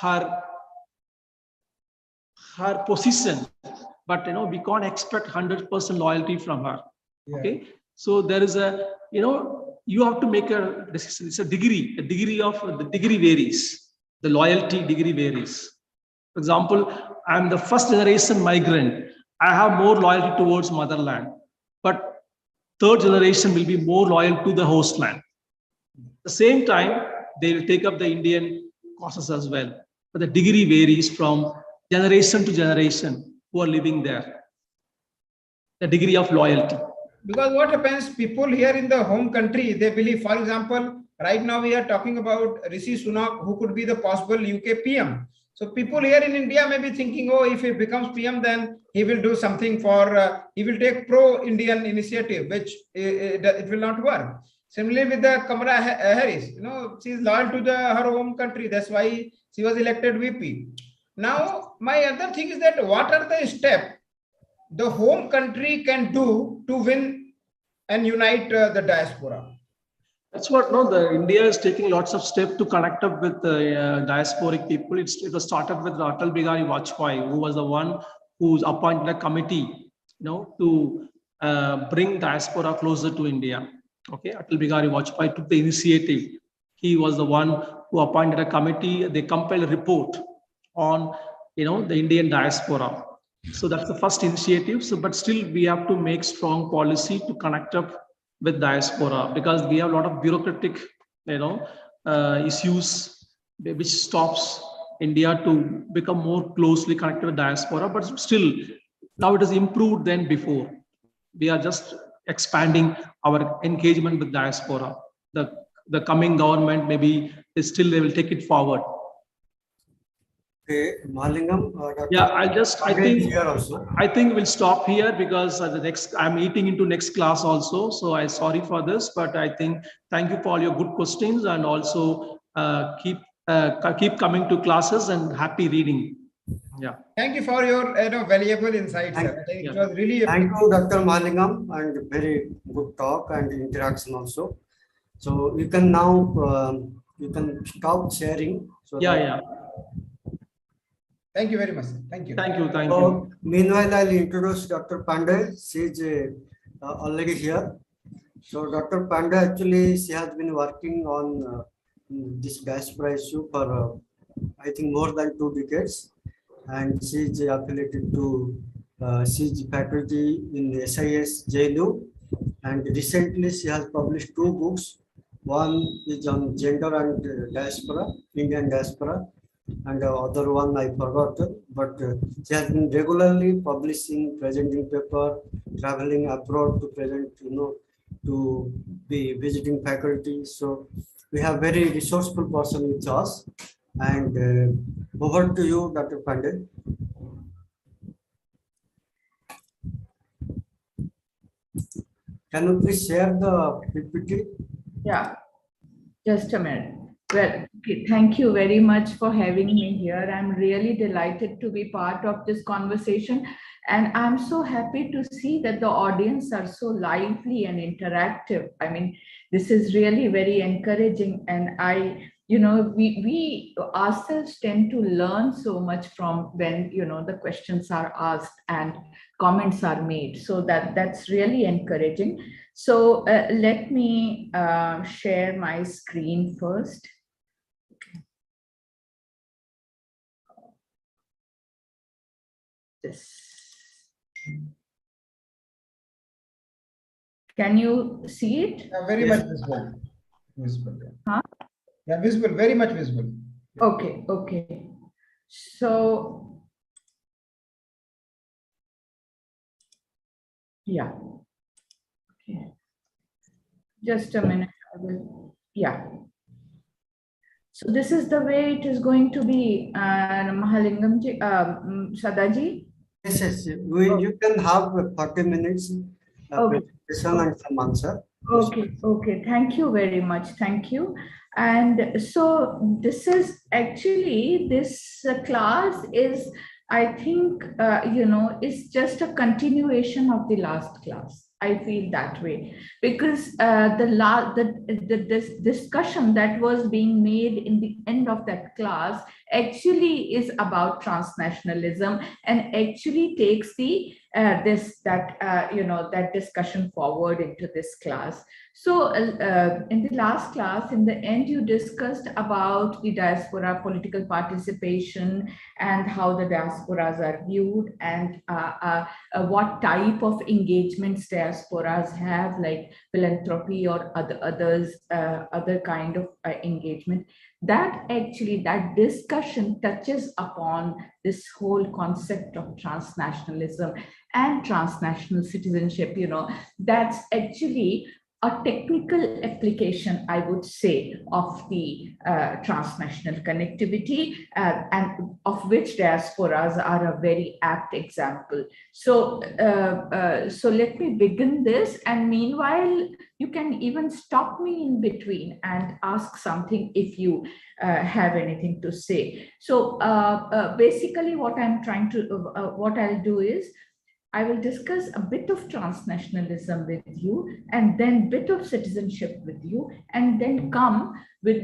her position, but we can't expect 100% loyalty from her. Yeah. Okay, so there is a you have to make a decision. It's a degree. The degree varies. The loyalty degree varies. For example, I'm the first generation migrant. I have more loyalty towards motherland, but third generation will be more loyal to the host land. At the same time, they will take up the Indian causes as well. But the degree varies from generation to generation who are living there. The degree of loyalty. Because what happens, people here in the home country, they believe, for example, right now we are talking about Rishi Sunak, who could be the possible UK PM. So people here in India may be thinking, oh, if he becomes PM, then he will do something for, he will take pro-Indian initiative, which it will not work. Similarly with the Kamala Harris, she is loyal to her home country. That's why she was elected VP. Now, my other thing is that what are the steps the home country can do to win and unite the diaspora? That's what the India is taking lots of steps to connect up with the diasporic people. It was started with Atal Bihari Vajpayee, who was the one who appointed a committee to bring diaspora closer to India. Okay, Atal Bihari Vajpayee took the initiative. He was the one who appointed a committee. They compiled a report on, the Indian diaspora. So that's the first initiative. So, but still we have to make strong policy to connect up with diaspora, because we have a lot of bureaucratic, issues which stops India to become more closely connected with diaspora. But still, now it is improved than before. We are just expanding our engagement with diaspora. The coming government maybe is still, they will take it forward. Okay, Malingam. Yeah, I think we'll stop here, because I'm eating into next class also. So I'm sorry for this, but I think thank you for all your good questions, and also keep coming to classes, and happy reading. Yeah. Thank you for your valuable insights. Sir. I think it was really. Thank you, Dr. Malingam, and very good talk and interaction also. So you can now you can stop sharing. So yeah. Thank you very much. Thank you. Thank you. Meanwhile, I'll introduce Dr. Pandey. She's already here. So Dr. Pandey, actually, she has been working on this diaspora issue for I think more than 2 decades, and she's affiliated to she's faculty in SIS JNU, and recently she has published 2 books. One is on gender and diaspora, Indian diaspora, and the other one I forgot, but she has been regularly publishing, presenting paper, traveling abroad to present, to be visiting faculty. So we have very resourceful person with us. And over to you, Dr. Pandey. Can you please share the PPT? Yeah, just a minute. Well, okay, thank you very much for having me here. I'm really delighted to be part of this conversation. And I'm so happy to see that the audience are so lively and interactive. I mean, this is really very encouraging. And we ourselves tend to learn so much from when, the questions are asked and comments are made. So that's really encouraging. So let me share my screen first. This. Can you see it? Very much visible. Visible. Huh? Yeah, visible. Very much visible. Okay. So, yeah. Okay. Just a minute. Yeah. So this is the way it is going to be, Mahalingamji, Sadaji. Yes. You can have 40 minutes presentation and some answer. Okay. Thank you very much. Thank you. And so this is actually, this class is, I think, is just a continuation of the last class. I feel that way, because this discussion that was being made in the end of that class actually is about transnationalism, and actually takes the that discussion forward into this class. So in the last class, in the end, you discussed about the diaspora political participation and how the diasporas are viewed, and what type of engagements diasporas have, like philanthropy or other kind of engagement. That discussion touches upon this whole concept of transnationalism and transnational citizenship. That's actually a technical application, I would say, of the transnational connectivity, and of which diasporas are a very apt example. So, so let me begin this, and meanwhile, you can even stop me in between and ask something if you have anything to say. So, basically, what I'll do is, I will discuss a bit of transnationalism with you, and then bit of citizenship with you, and then come with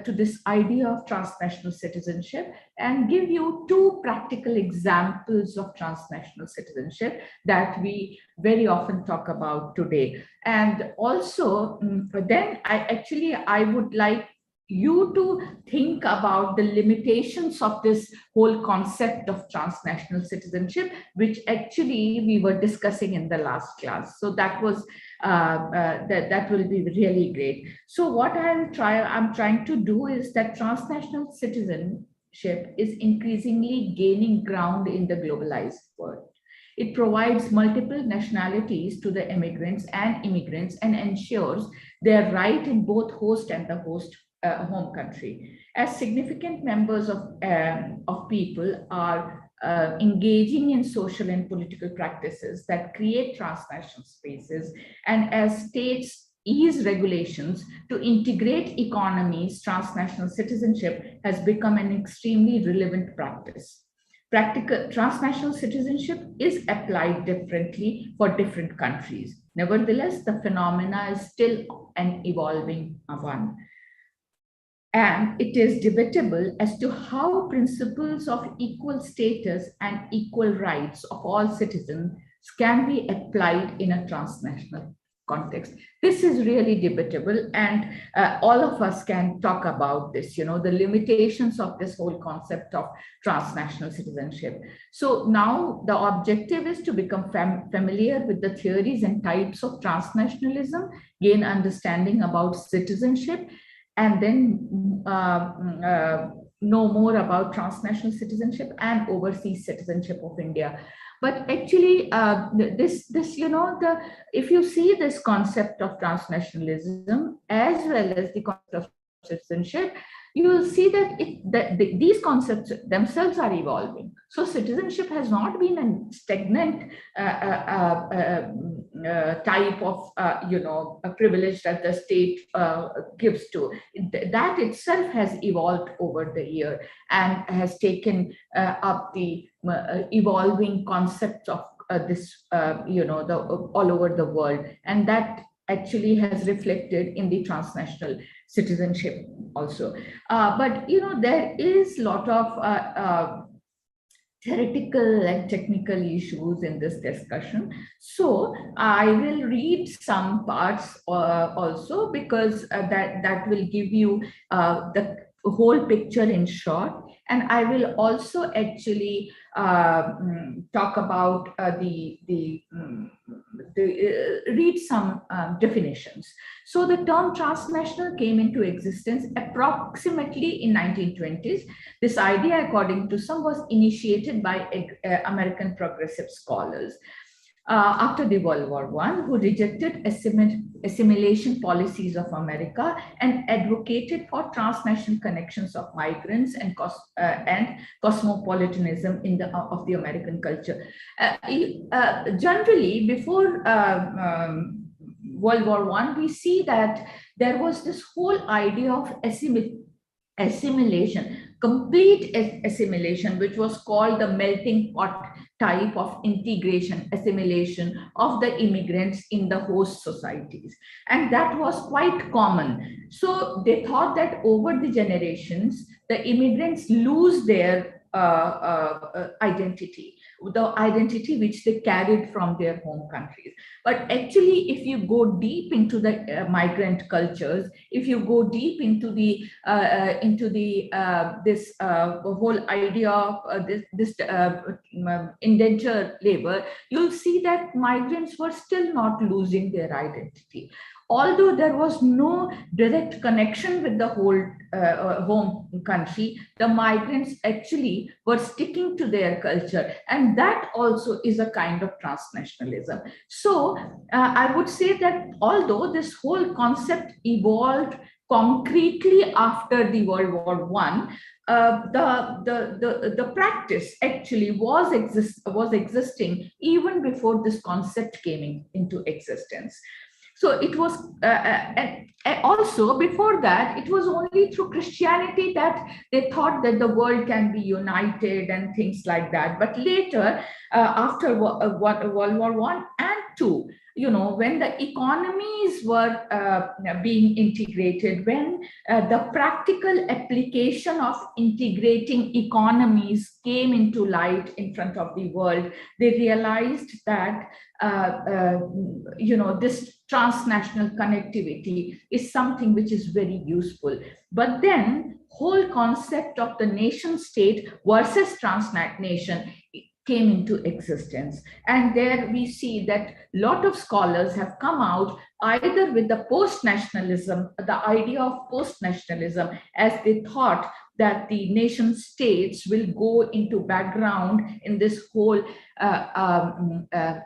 to this idea of transnational citizenship, and give you two practical examples of transnational citizenship that we very often talk about today. And also, then I would like you to think about the limitations of this whole concept of transnational citizenship, which actually we were discussing in the last class. So that was that will be really great. So what I'm trying to do is that transnational citizenship is increasingly gaining ground in the globalized world. It provides multiple nationalities to the immigrants and immigrants and ensures their right in both host and the host home country. As significant members of people are engaging in social and political practices that create transnational spaces, and as states ease regulations to integrate economies, transnational citizenship has become an extremely relevant practice. Practical transnational citizenship is applied differently for different countries. Nevertheless, the phenomena is still an evolving one. And it is debatable as to how principles of equal status and equal rights of all citizens can be applied in a transnational context. This is really debatable, and all of us can talk about this, the limitations of this whole concept of transnational citizenship. So now the objective is to become familiar with the theories and types of transnationalism, gain understanding about citizenship, and then know more about transnational citizenship and overseas citizenship of India. But actually, if you see this concept of transnationalism as well as the concept of citizenship, you will see that these concepts themselves are evolving. So citizenship has not been a stagnant type of a privilege that the state gives to. That itself has evolved over the year and has taken up the evolving concept of this, all over the world, and that actually has reflected in the transnational citizenship also. But there is a lot of theoretical and technical issues in this discussion. So I will read some parts also, because that will give you the whole picture in short. And I will also actually talk about read some definitions. So the term transnational came into existence approximately in 1920s. This idea, according to some, was initiated by American progressive scholars after the World War I, who rejected assimilation policies of America and advocated for transnational connections of migrants and cosmopolitanism of the American culture. Generally, before World War I, we see that there was this whole idea of assimilation, complete assimilation, which was called the melting pot type of integration, assimilation of the immigrants in the host societies. And that was quite common. So they thought that over the generations, the immigrants lose their identity, the identity which they carried from their home countries. But actually, if you go deep into the migrant cultures, if you go deep into the this whole idea of this indentured labor, you'll see that migrants were still not losing their identity. Although there was no direct connection with the whole home country, the migrants actually were sticking to their culture. And that also is a kind of transnationalism. So I would say that although this whole concept evolved concretely after the World War I, the practice actually was existing even before this concept came into existence. So it was, and also before that, it was only through Christianity that they thought that the world can be united and things like that. But later, after World War I and II, when the economies were being integrated, when the practical application of integrating economies came into light in front of the world, they realized that this transnational connectivity is something which is very useful. But then whole concept of the nation state versus transnation came into existence. And there we see that a lot of scholars have come out either with the post-nationalism, the idea of post-nationalism, as they thought that the nation states will go into background in this whole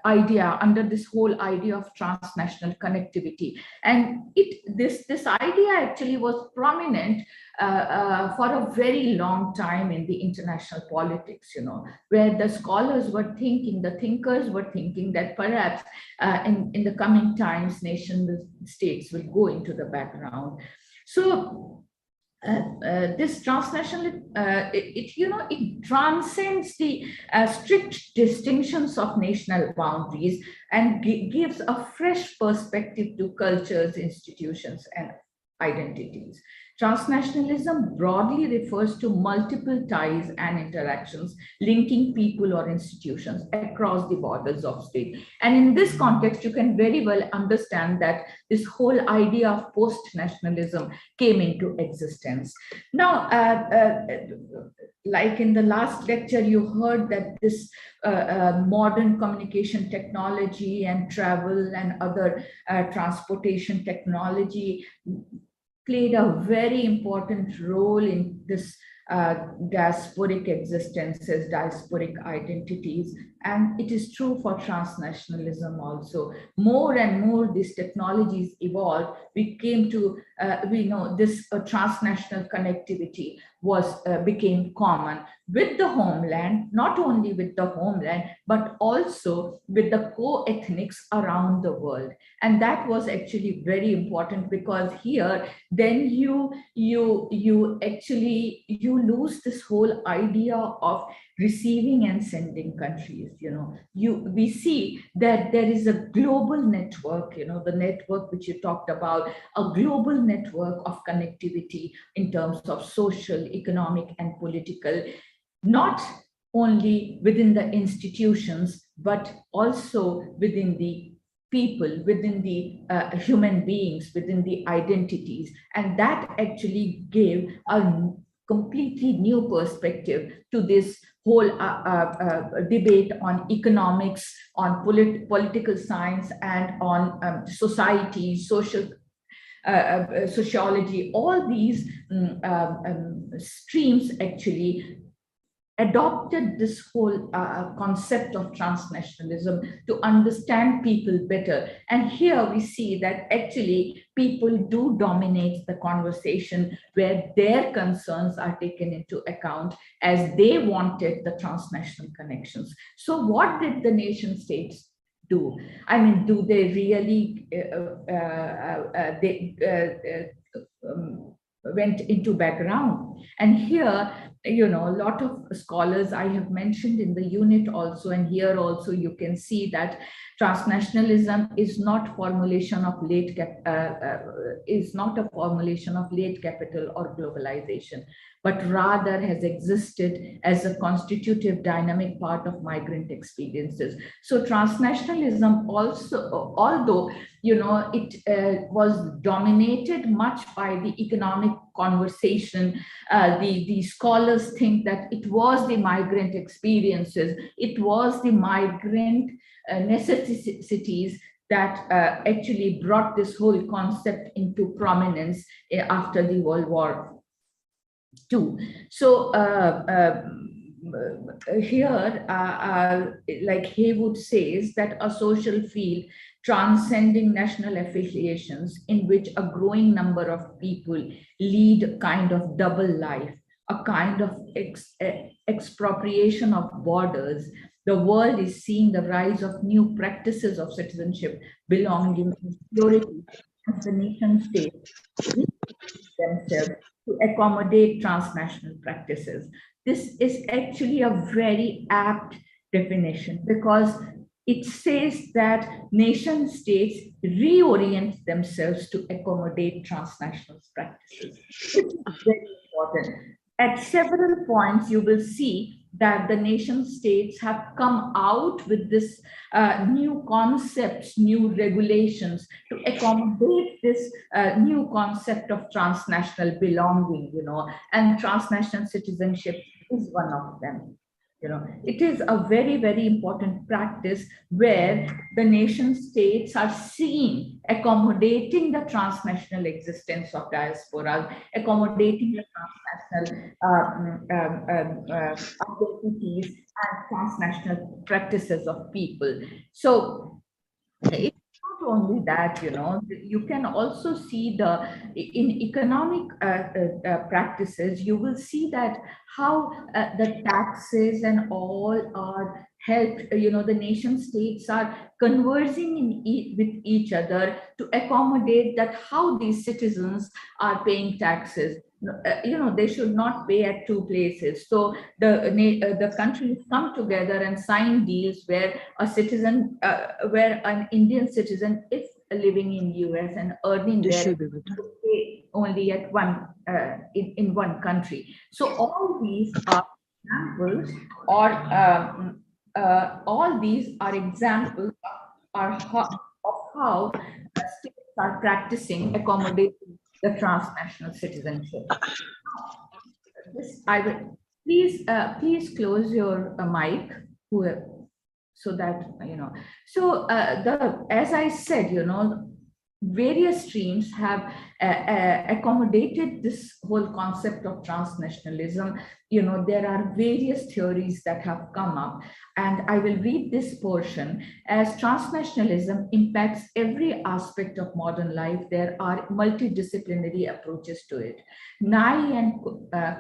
idea, under this whole idea of transnational connectivity. And this idea actually was prominent for a very long time in the international politics, where the scholars were thinking, the thinkers were thinking that perhaps in the coming times, nation states will go into the background. So this transnational, it transcends the strict distinctions of national boundaries and gives a fresh perspective to cultures, institutions, and identities. Transnationalism broadly refers to multiple ties and interactions linking people or institutions across the borders of state. And in this context, you can very well understand that this whole idea of post-nationalism came into existence. Now, like in the last lecture, you heard that this modern communication technology and travel and other transportation technology played a very important role in this diasporic existences, diasporic identities, and it is true for transnationalism also. More and more these technologies evolved, we came to, we know this transnational connectivity became common with the homeland, not only with the homeland, but also with the co-ethnics around the world. And that was actually very important, because here, then you lose this whole idea of receiving and sending countries. We see that there is a global network, the network which you talked about, a global network of connectivity in terms of social, economic, and political, not only within the institutions, but also within the people, within the human beings, within the identities. And that actually gave a completely new perspective to this whole debate on economics, on political science, and on society, sociology. All these streams actually adopted this whole concept of transnationalism to understand people better. And here we see that actually people do dominate the conversation, where their concerns are taken into account as they wanted the transnational connections. So what did the nation states do? I mean, do they really went into background? And here, a lot of scholars I have mentioned in the unit also, and here also you can see that transnationalism is not formulation of late capital or globalization, but rather has existed as a constitutive dynamic part of migrant experiences. So transnationalism also, although it was dominated much by the economic conversation, the scholars think that it was the migrant experiences, it was the migrant necessities that actually brought this whole concept into prominence after the World War II. So here, like Haywood says, that a social field transcending national affiliations, in which a growing number of people lead a kind of double life, a kind of expropriation of borders. The world is seeing the rise of new practices of citizenship, belonging, and security as the nation states themselves to accommodate transnational practices. This is actually a very apt definition, because it says that nation states reorient themselves to accommodate transnational practices. This is very important. At several points, you will see that the nation states have come out with this new concepts, new regulations to accommodate this new concept of transnational belonging, and transnational citizenship is one of them. It is a very, very important practice where the nation states are seen accommodating the transnational existence of diaspora, accommodating the transnational identities and transnational practices of people. So it's not only that, you can also see in economic practices, you will see that how the taxes and all are helped, the nation states are conversing with each other to accommodate that how these citizens are paying taxes. They should not pay at two places. So the countries come together and sign deals where where an Indian citizen, if living in US and earning there, pay only at in one country. So all these are examples, or all these are examples of how states are practicing accommodating the transnational citizenship. I will please close your mic, so that So as I said, various streams have accommodated this whole concept of transnationalism. There are various theories that have come up, and I will read this portion. As transnationalism impacts every aspect of modern life, there are multidisciplinary approaches to it. Nye and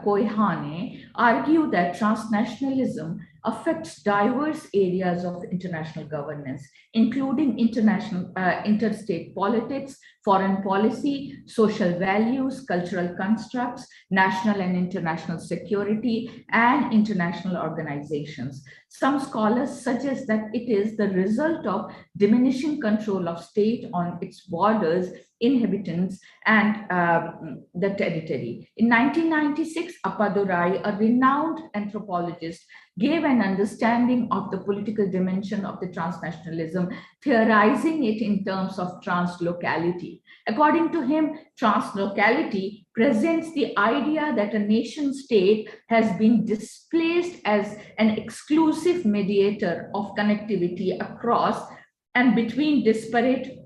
Koihane argue that transnationalism affects diverse areas of international governance, including interstate politics, foreign policy, social values, cultural constructs, national and international security, and international organizations. Some scholars suggest that it is the result of diminishing control of state on its borders, inhabitants, and the territory. In 1996, Appadurai, a renowned anthropologist, gave an understanding of the political dimension of the transnationalism, theorizing it in terms of translocality. According to him, translocality presents the idea that a nation state has been displaced as an exclusive mediator of connectivity across and between disparate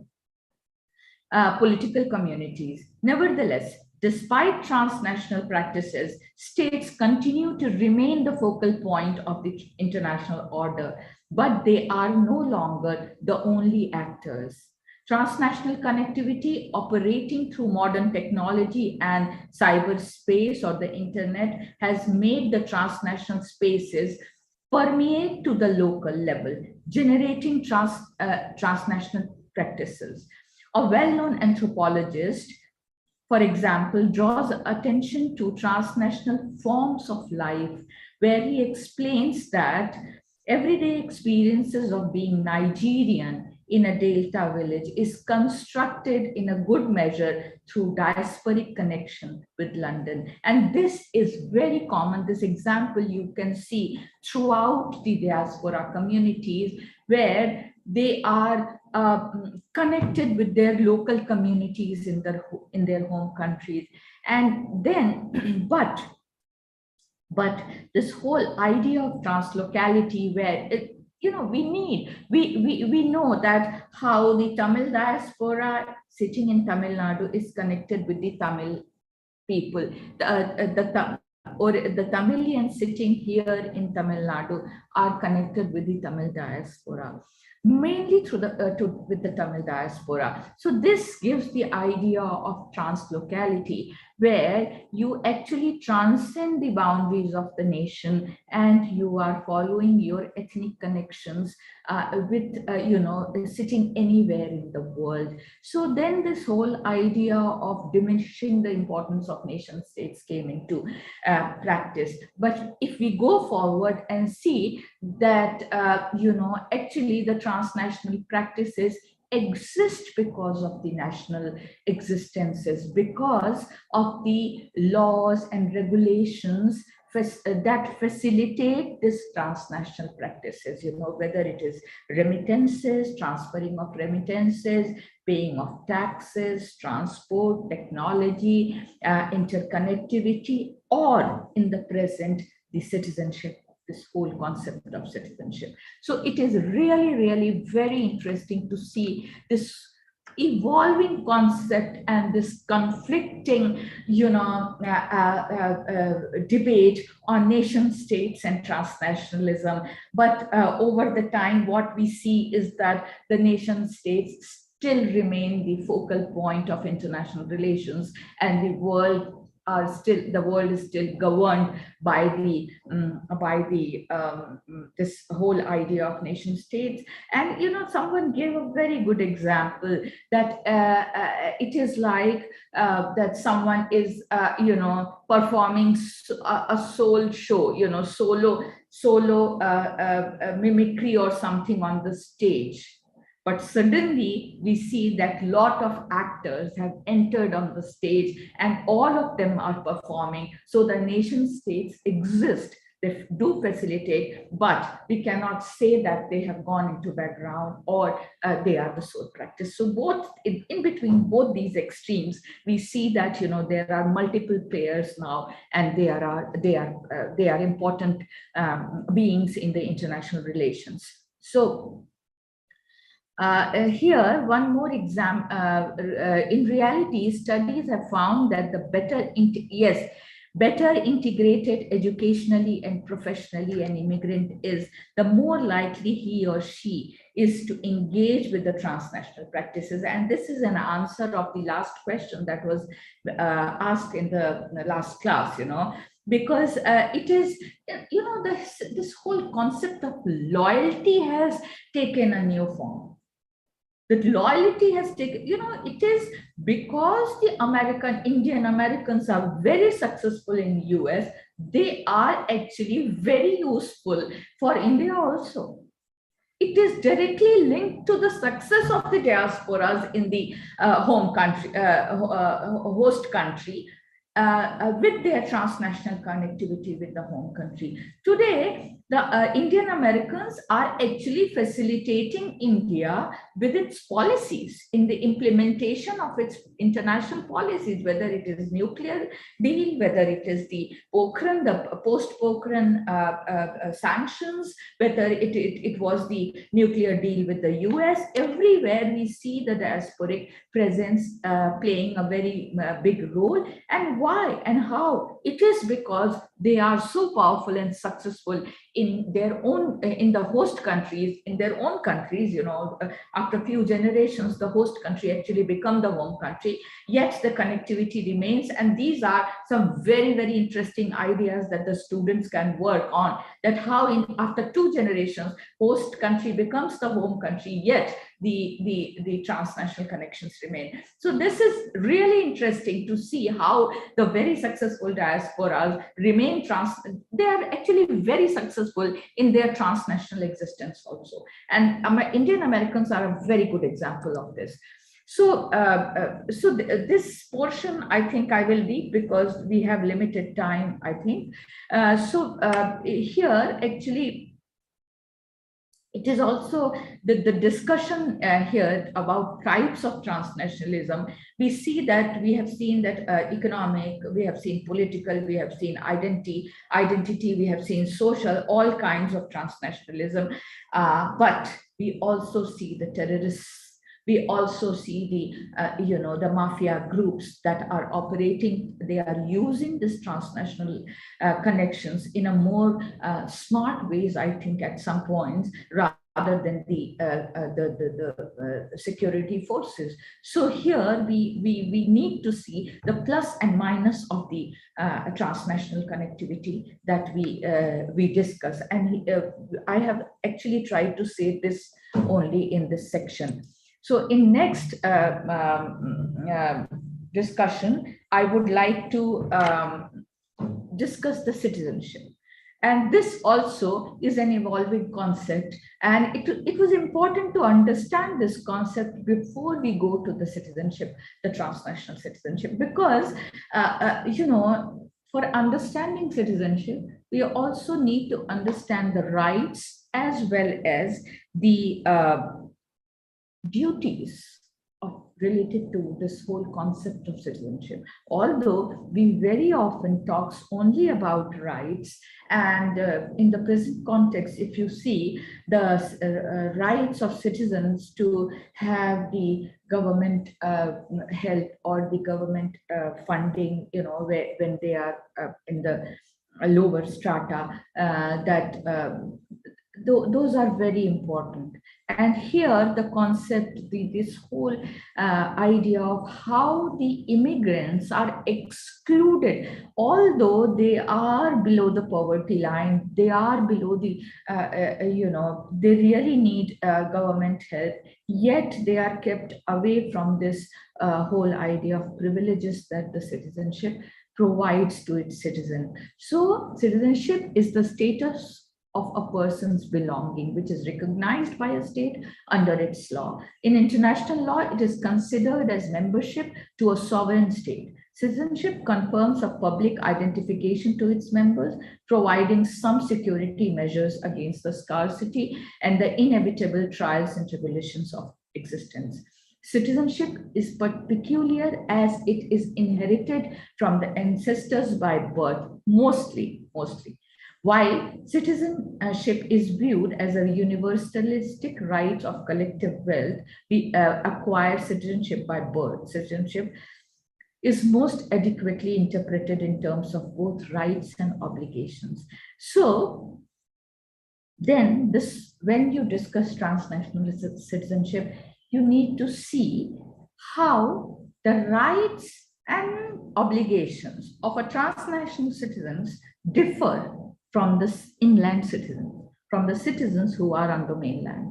political communities. Nevertheless, despite transnational practices, states continue to remain the focal point of the international order, but they are no longer the only actors. Transnational connectivity operating through modern technology and cyberspace or the internet has made the transnational spaces permeate to the local level, generating transnational practices. A well-known anthropologist, for example, draws attention to transnational forms of life, where he explains that everyday experiences of being Nigerian in a Delta village is constructed in a good measure through diasporic connection with London. And this is very common. This example you can see throughout the diaspora communities, where they are connected with their local communities in their home countries. And then, but this whole idea of translocality, where we know that how the Tamil diaspora sitting in Tamil Nadu is connected with the Tamil people, or the Tamilians sitting here in Tamil Nadu are connected with the Tamil diaspora, mainly through with the Tamil diaspora. So this gives the idea of translocality, where you actually transcend the boundaries of the nation and you are following your ethnic connections with, sitting anywhere in the world. So then this whole idea of diminishing the importance of nation states came into practice. But if we go forward and see that, actually the transnational practices exist because of the national existences, because of the laws and regulations that facilitate this transnational practices, whether it is remittances, transferring of remittances, paying of taxes, transport, technology, interconnectivity, or in the present, the citizenship, this whole concept of citizenship. So it is really, really very interesting to see this evolving concept and this conflicting, debate on nation states and transnationalism. But over the time, what we see is that the nation states still remain the focal point of international relations, and the world is still governed by this whole idea of nation states. And someone gave a very good example that it is like that someone is performing a soul show, solo mimicry or something on the stage. But suddenly we see that a lot of actors have entered on the stage and all of them are performing. So the nation states exist, they do facilitate, but we cannot say that they have gone into background or they are the sole practice. So both in between both these extremes, we see that there are multiple players now, and they are important beings in the international relations. So here, one more exam. In reality, studies have found that the better integrated educationally and professionally an immigrant is, the more likely he or she is to engage with the transnational practices. And this is an answer of the last question that was asked in the last class, because it is, this whole concept of loyalty has taken a new form. That loyalty has taken, it is because the Indian Americans are very successful in US, they are actually very useful for India also. It is directly linked to the success of the diasporas in the home country, host country, with their transnational connectivity with the home country. Today, the Indian Americans are actually facilitating India with its policies in the implementation of its international policies, whether it is nuclear deal, whether it is the Pokhran, the post-Pokhran sanctions, whether it was the nuclear deal with the US. Everywhere we see the diasporic presence playing a very big role. And why and how? It is because they are so powerful and successful in their own, in the host countries, in their own countries. After a few generations, the host country actually become the home country, yet the connectivity remains. And these are some very, very interesting ideas that the students can work on, that how after 2 generations, host country becomes the home country, yet the transnational connections remain. So this is really interesting to see how the very successful diasporas remain they are actually very successful in their transnational existence also. And Indian Americans are a very good example of this. So, this portion, I think I will leave because we have limited time, I think. Here, actually, it is also the discussion here about types of transnationalism. We see that we have seen that economic, we have seen political, we have seen identity, we have seen social, all kinds of transnationalism. But we also see the terrorists. We also see the mafia groups that are operating. They are using this transnational connections in a more smart ways, I think, at some points, rather rather than the security forces. So here we need to see the plus and minus of the transnational connectivity that we discuss. And I have actually tried to say this only in this section. So in next discussion, I would like to discuss the citizenship. And this also is an evolving concept. And it was important to understand this concept before we go to the citizenship, the transnational citizenship, because, you know, for understanding citizenship, we also need to understand the rights as well as the duties related to this whole concept of citizenship. Although we very often talks only about rights, and in the present context, if you see the rights of citizens to have the government help or the government funding, you know, when they are in the lower strata, those are very important. And here the concept, this whole idea of how the immigrants are excluded, although they are below the poverty line, they are below the, you know, they really need government help, yet they are kept away from this whole idea of privileges that the citizenship provides to its citizen. So citizenship is the status of a person's belonging, which is recognized by a state under its law. In international law, it is considered as membership to a sovereign state. Citizenship confirms a public identification to its members, providing some security measures against the scarcity and the inevitable trials and tribulations of existence. Citizenship is peculiar as it is inherited from the ancestors by birth, mostly. While citizenship is viewed as a universalistic right of collective wealth, we acquire citizenship by birth. Citizenship is most adequately interpreted in terms of both rights and obligations. So then when you discuss transnational citizenship, you need to see how the rights and obligations of a transnational citizens differ from the inland citizens, from the citizens who are on the mainland.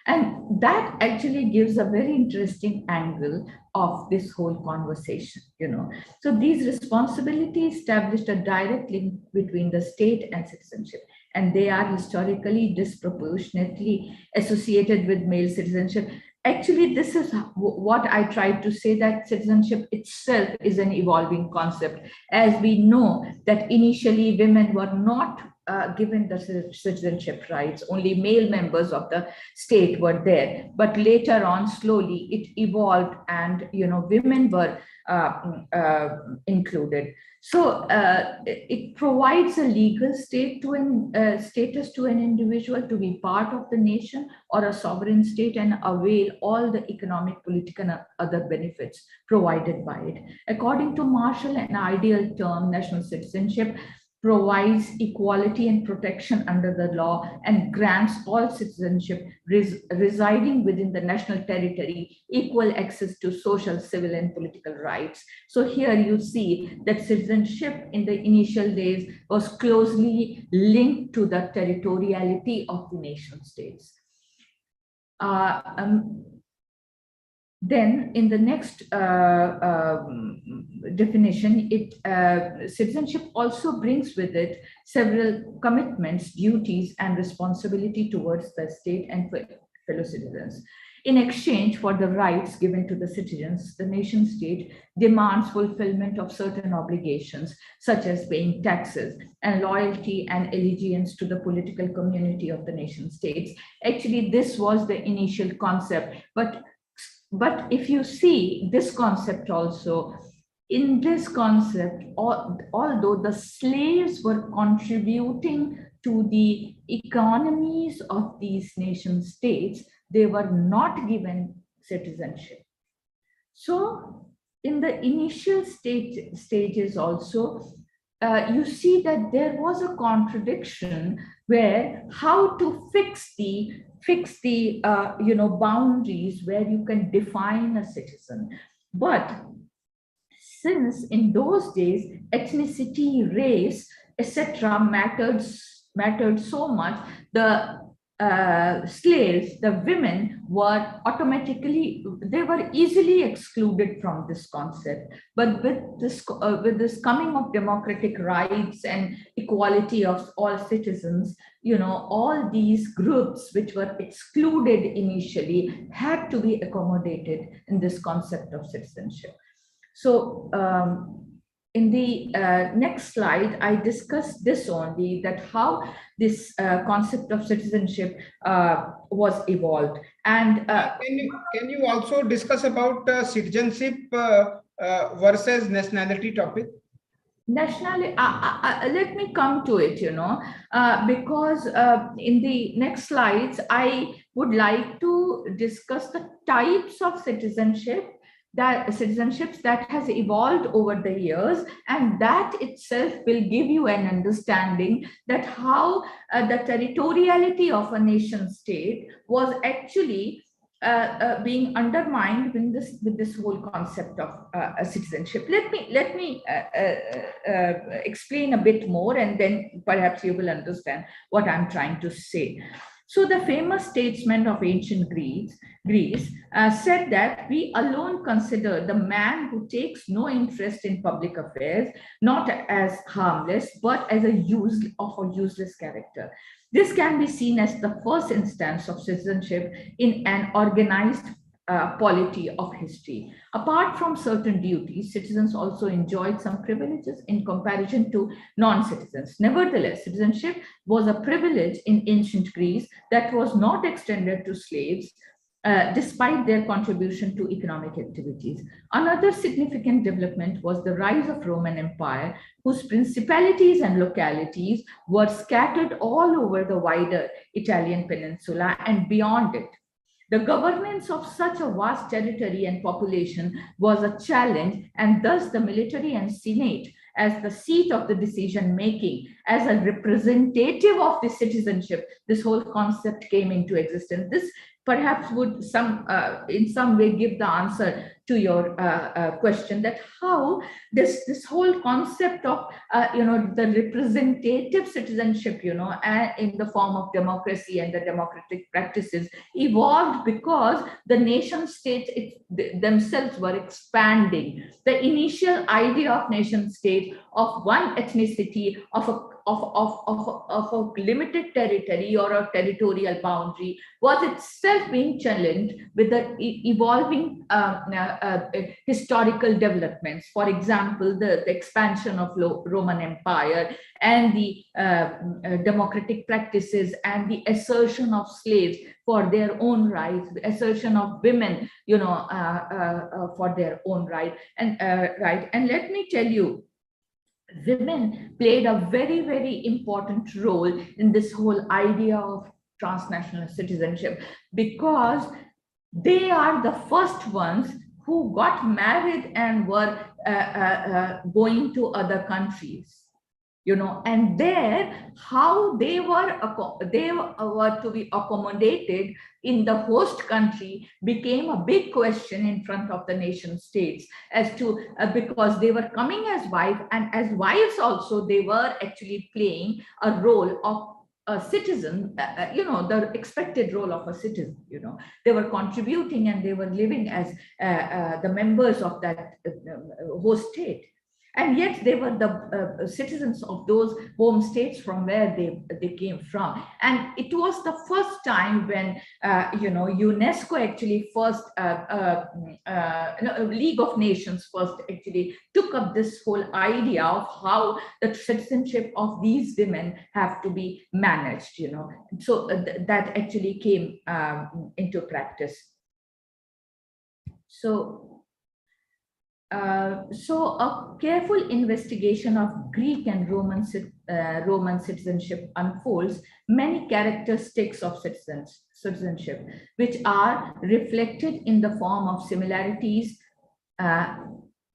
And that actually gives a very interesting angle of this whole conversation, you know. So these responsibilities established a direct link between the state and citizenship, and they are historically disproportionately associated with male citizenship. Actually, this is what I tried to say, that citizenship itself is an evolving concept. As we know that initially women were not given the citizenship rights, only male members of the state were there. But later on, slowly it evolved, and you know, women were included. So it provides a legal state to status to an individual to be part of the nation or a sovereign state and avail all the economic, political, and other benefits provided by it. According to Marshall, an ideal term, national citizenship provides equality and protection under the law and grants all citizenship residing within the national territory equal access to social, civil, and political rights. So here you see that citizenship in the initial days was closely linked to the territoriality of the nation states. Then in the next definition, citizenship also brings with it several commitments, duties, and responsibility towards the state and fellow citizens. In exchange for the rights given to the citizens, the nation state demands fulfillment of certain obligations, such as paying taxes and loyalty and allegiance to the political community of the nation states. Actually, this was the initial concept, but if you see this concept also, in this concept, although the slaves were contributing to the economies of these nation states, they were not given citizenship. So in the initial stages also, you see that there was a contradiction where how to fix the boundaries where you can define a citizen. But since in those days ethnicity, race, etc. mattered so much, the slaves, the women were they were easily excluded from this concept. But with this coming of democratic rights and equality of all citizens, all these groups which were excluded initially had to be accommodated in this concept of citizenship. So in the next slide, I discussed this only, that how this concept of citizenship was evolved. And can you also discuss about citizenship versus nationality topic? Nationality, let me come to it, because in the next slides, I would like to discuss the types of citizenship citizenships that has evolved over the years, and that itself will give you an understanding that how the territoriality of a nation state was actually being undermined with this whole concept of citizenship. Let me explain a bit more, and then perhaps you will understand what I'm trying to say. So the famous statesman of ancient Greece said that we alone consider the man who takes no interest in public affairs not as harmless, but as a useless character. This can be seen as the first instance of citizenship in an organized polity of history. Apart from certain duties, citizens also enjoyed some privileges in comparison to non-citizens. Nevertheless, citizenship was a privilege in ancient Greece that was not extended to slaves, despite their contribution to economic activities. Another significant development was the rise of Roman Empire, whose principalities and localities were scattered all over the wider Italian peninsula and beyond it. The governance of such a vast territory and population was a challenge, and thus the military and Senate, as the seat of the decision making, as a representative of the citizenship, this whole concept came into existence. This perhaps would in some way give the answer to your question, that how this whole concept of the representative citizenship in the form of democracy and the democratic practices evolved because the nation states themselves were expanding. The initial idea of nation state, of one ethnicity, of a limited territory or a territorial boundary, was itself being challenged with the evolving historical developments. For example, the expansion of Roman Empire and the democratic practices and the assertion of slaves for their own rights, the assertion of women, for their own right. And let me tell you, women played a very, very important role in this whole idea of transnational citizenship, because they are the first ones who got married and were going to other countries. And there, how they were to be accommodated in the host country became a big question in front of the nation states, as to because they were coming as wives, and as wives also they were actually playing a role of a citizen, the expected role of a citizen. They were contributing and they were living as the members of that host state. And yet they were the citizens of those home states from where they came from. And it was the first time when, UNESCO actually first, League of Nations first actually took up this whole idea of how the citizenship of these women have to be managed, So that actually came into practice. So a careful investigation of Greek and Roman citizenship unfolds many characteristics of citizenship, which are reflected in the form of similarities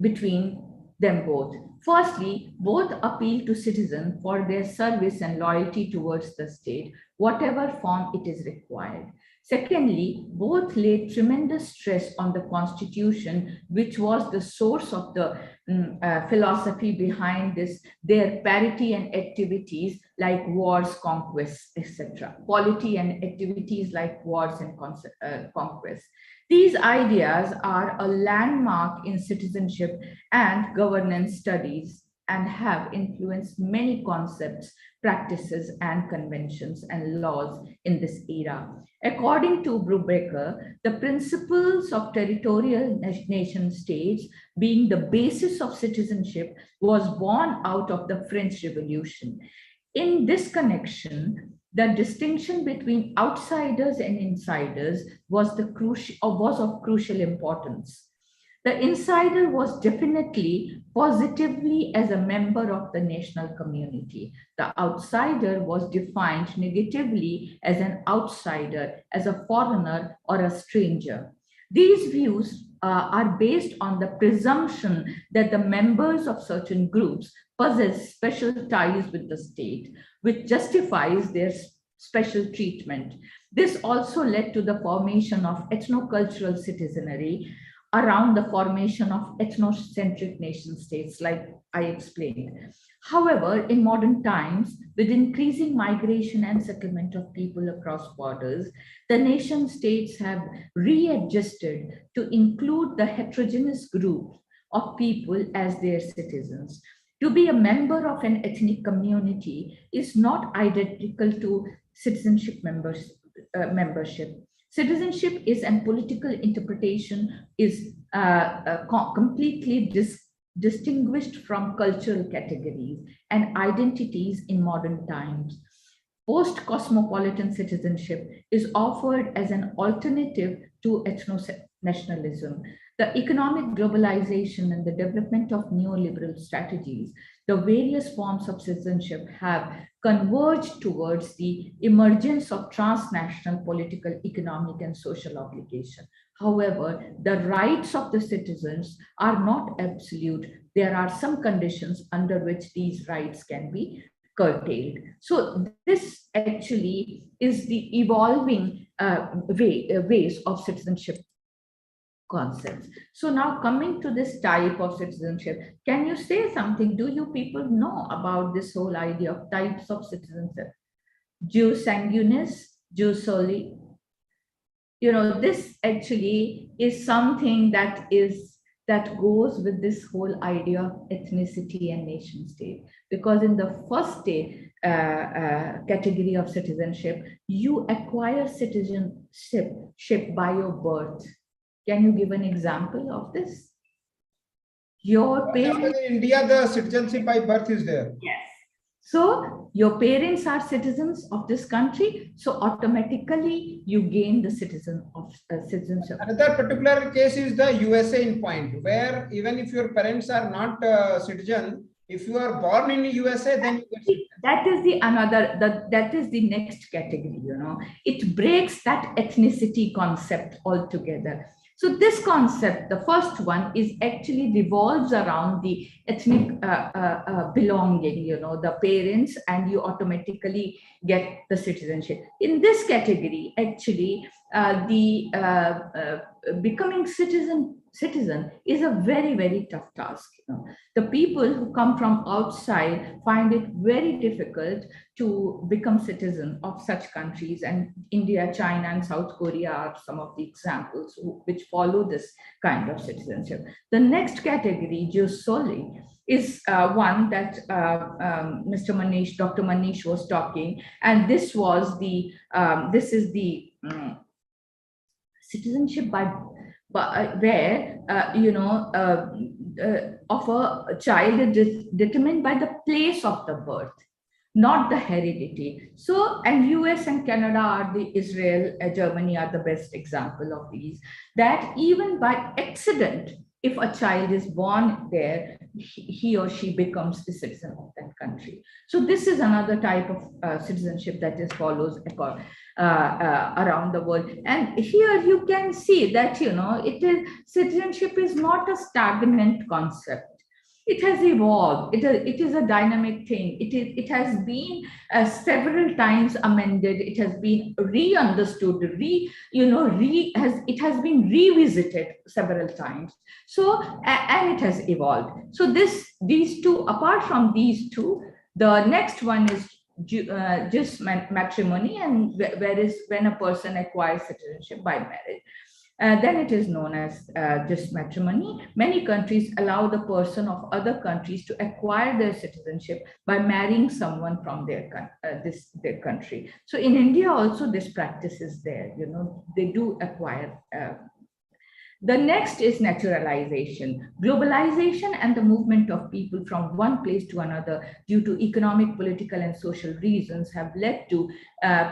between them both. Firstly, both appeal to citizens for their service and loyalty towards the state, whatever form it is required. Secondly, both laid tremendous stress on the constitution, which was the source of the philosophy behind their parity and activities like wars, conquests, etc. Polity and activities like wars and conquests. These ideas are a landmark in citizenship and governance studies and have influenced many concepts, practices, and conventions and laws in this era. According to Brubaker, the principles of territorial nation states being the basis of citizenship was born out of the French Revolution. In this connection, the distinction between outsiders and insiders was of crucial importance. The insider was definitely positively as a member of the national community. The outsider was defined negatively as an outsider, as a foreigner or a stranger. These views are based on the presumption that the members of certain groups possess special ties with the state, which justifies their special treatment. This also led to the formation of ethnocultural citizenry around the formation of ethnocentric nation states, like I explained. However, in modern times, with increasing migration and settlement of people across borders, the nation states have readjusted to include the heterogeneous group of people as their citizens. To be a member of an ethnic community is not identical to citizenship membership. Citizenship is and political interpretation is completely distinguished from cultural categories and identities in modern times. Post-cosmopolitan citizenship is offered as an alternative to ethno-nationalism. The economic globalization and the development of neoliberal strategies, the various forms of citizenship have converged towards the emergence of transnational political, economic, and social obligation. However, the rights of the citizens are not absolute. There are some conditions under which these rights can be curtailed. So this actually is the evolving ways of citizenship concepts. So now coming to this type of citizenship, can you say something? Do you people know about this whole idea of types of citizenship? Jus sanguinis, jus soli. You know, this actually is something that goes with this whole idea of ethnicity and nation state. Because in the first category of citizenship, you acquire citizenship by your birth. Can you give an example of this? Your parents in India, the citizenship by birth is there. Yes. So your parents are citizens of this country, so automatically you gain the citizenship. Another particular case is the USA in point, where even if your parents are not citizen, if you are born in the USA, then you get that is that is the next category. You know, it breaks that ethnicity concept altogether. So this concept, the first one, is actually revolves around the ethnic belonging, you know, the parents, and you automatically get the citizenship. In this category, actually, becoming citizen is a very, very tough task. You know, the people who come from outside find it very difficult to become citizen of such countries, and India, China, and South Korea are some of the examples which follow this kind of citizenship. The next category, jus soli, is one that Dr. Manish was talking, and this was the citizenship where of a child is determined by the place of the birth, not the heredity. So, and US and Canada Israel, Germany are the best example of these, that even by accident, if a child is born there, he or she becomes a citizen of that country. So this is another type of citizenship that follows around the world. And here you can see that, you know, citizenship is not a stagnant concept. it has evolved. It is a dynamic thing. It has been several times amended. It has been re-understood, it has been revisited several times. So, and it has evolved. So these two, apart from these two, the next one is just matrimony, and whereas when a person acquires citizenship by marriage. Then it is known as just matrimony. Many countries allow the person of other countries to acquire their citizenship by marrying someone from their country. So in India also this practice is there. They do acquire. The next is naturalization. Globalization and the movement of people from one place to another due to economic, political, and social reasons have led to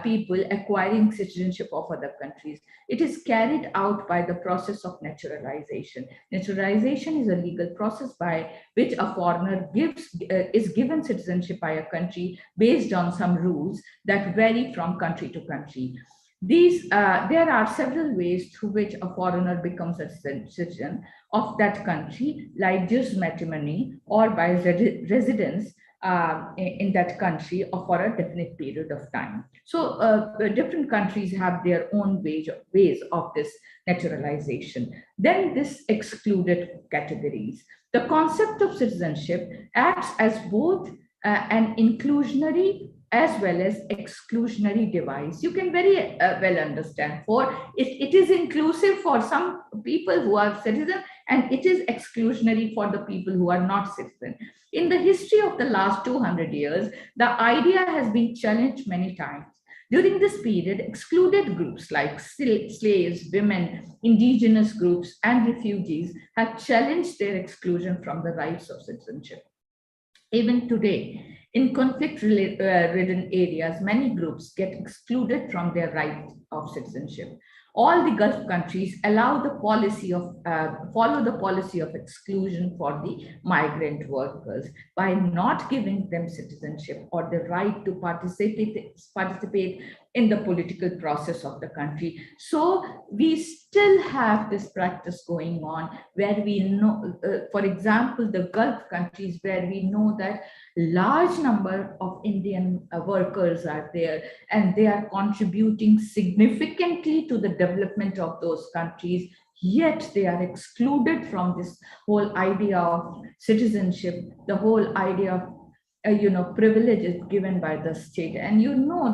people acquiring citizenship of other countries. It is carried out by the process of naturalization. Naturalization is a legal process by which a foreigner is given citizenship by a country based on some rules that vary from country to country. There are several ways through which a foreigner becomes a citizen of that country, like just matrimony or by residence in that country or for a definite period of time. So different countries have their own ways of this naturalization. Then this excluded categories. The concept of citizenship acts as both an inclusionary as well as exclusionary device. You can very well understand, for it is inclusive for some people who are citizens, and it is exclusionary for the people who are not citizens. In the history of the last 200 years, the idea has been challenged many times. During this period, excluded groups like slaves, women, indigenous groups, and refugees have challenged their exclusion from the rights of citizenship. Even today, in conflict-ridden areas, many groups get excluded from their right of citizenship. All the Gulf countries follow the policy of exclusion for the migrant workers by not giving them citizenship or the right to participate in the political process of the country. So we still have this practice going on where we know, for example, the Gulf countries, where we know that large number of Indian workers are there, and they are contributing significantly to the development of those countries, yet they are excluded from this whole idea of citizenship, the whole idea of privileges given by the state. And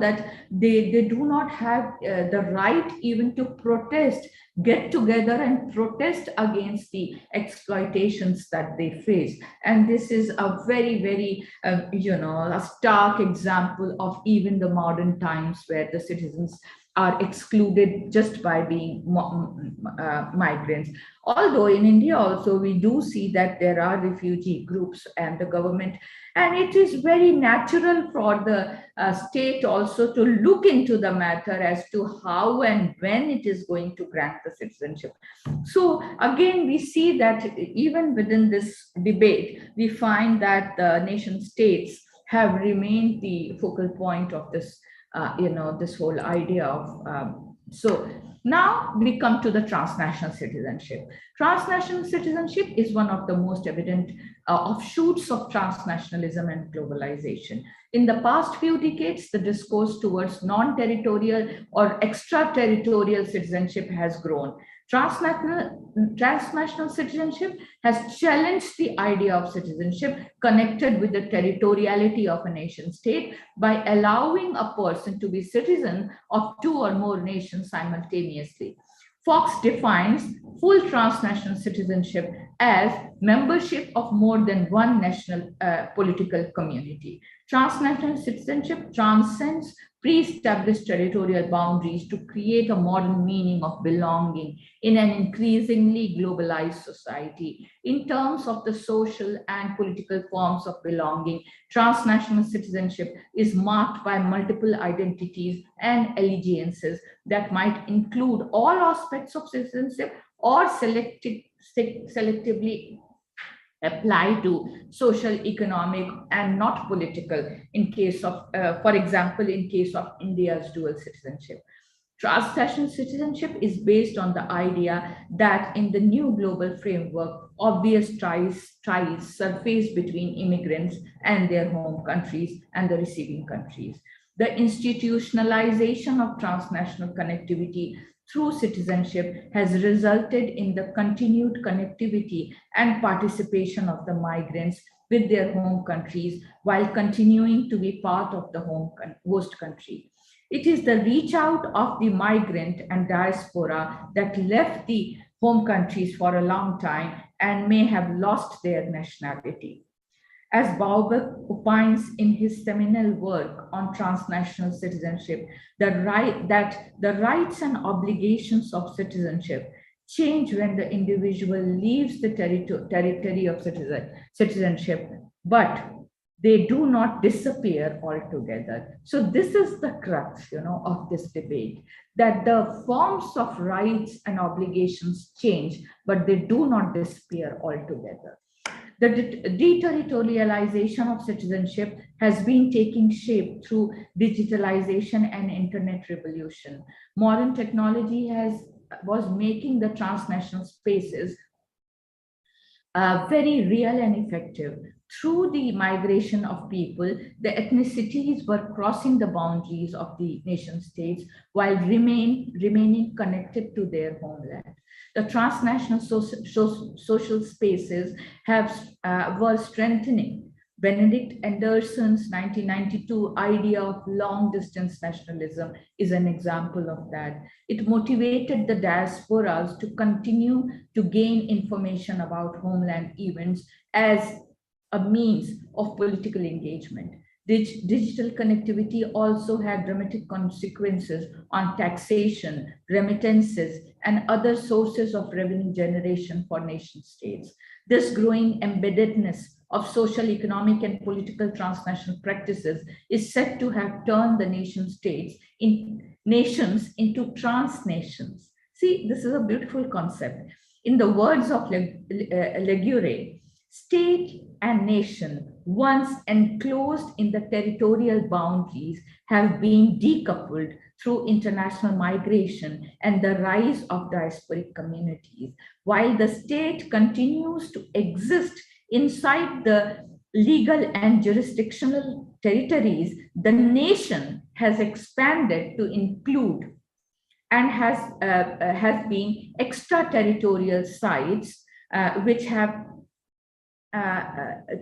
that they do not have the right even to protest, get together and protest against the exploitations that they face. And this is a very, very, a stark example of even the modern times, where the citizens are excluded just by being migrants. Although in India also we do see that there are refugee groups and the government, and it is very natural for the state also to look into the matter as to how and when it is going to grant the citizenship. So again, we see that even within this debate, we find that the nation states have remained the focal point of this this whole idea of so now we come to the transnational citizenship. Transnational citizenship is one of the most evident offshoots of transnationalism and globalization. In the past few decades, the discourse towards non-territorial or extraterritorial citizenship has grown. Transnational citizenship has challenged the idea of citizenship connected with the territoriality of a nation state by allowing a person to be citizen of two or more nations simultaneously. Fox defines full transnational citizenship as membership of more than one national political community. Transnational citizenship transcends pre-established territorial boundaries to create a modern meaning of belonging in an increasingly globalized society. In terms of the social and political forms of belonging, transnational citizenship is marked by multiple identities and allegiances that might include all aspects of citizenship or selectively apply to social, economic, and not political in case of, for example, in case of India's dual citizenship. Transnational citizenship is based on the idea that in the new global framework, obvious ties surface between immigrants and their home countries and the receiving countries. The institutionalization of transnational connectivity through citizenship has resulted in the continued connectivity and participation of the migrants with their home countries while continuing to be part of the host country. It is the reach out of the migrant and diaspora that left the home countries for a long time and may have lost their nationality. As Baubach opines in his seminal work on transnational citizenship, that the rights and obligations of citizenship change when the individual leaves the territory of citizenship, but they do not disappear altogether. So this is the crux, of this debate, that the forms of rights and obligations change, but they do not disappear altogether. The deterritorialization of citizenship has been taking shape through digitalization and internet revolution. Modern technology was making the transnational spaces very real and effective. Through the migration of people, the ethnicities were crossing the boundaries of the nation states while remaining connected to their homeland. The transnational social spaces were strengthening. Benedict Anderson's 1992 idea of long-distance nationalism is an example of that. It motivated the diasporas to continue to gain information about homeland events as a means of political engagement. Digital connectivity also had dramatic consequences on taxation, remittances, and other sources of revenue generation for nation states. This growing embeddedness of social, economic, and political transnational practices is said to have turned the nation states nations into transnations. See, this is a beautiful concept. In the words of Legure, state and nation, once enclosed in the territorial boundaries, have been decoupled through international migration and the rise of diasporic communities. While the state continues to exist inside the legal and jurisdictional territories, the nation has expanded to include and has been extraterritorial sites which have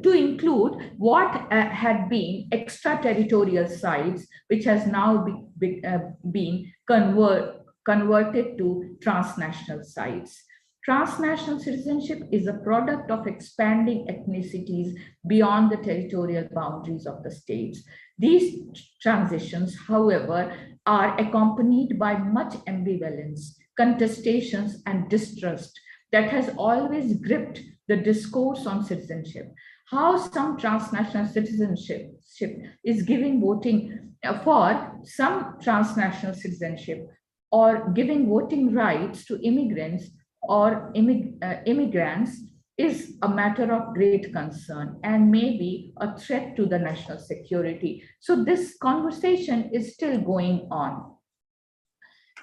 to include what had been extraterritorial sites, which has now been converted to transnational sites. Transnational citizenship is a product of expanding ethnicities beyond the territorial boundaries of the states. These transitions, however, are accompanied by much ambivalence, contestations, and distrust that has always gripped the discourse on citizenship. How some transnational citizenship is giving voting for some transnational citizenship or giving voting rights to immigrants or immigrants is a matter of great concern and may be a threat to the national security. So this conversation is still going on.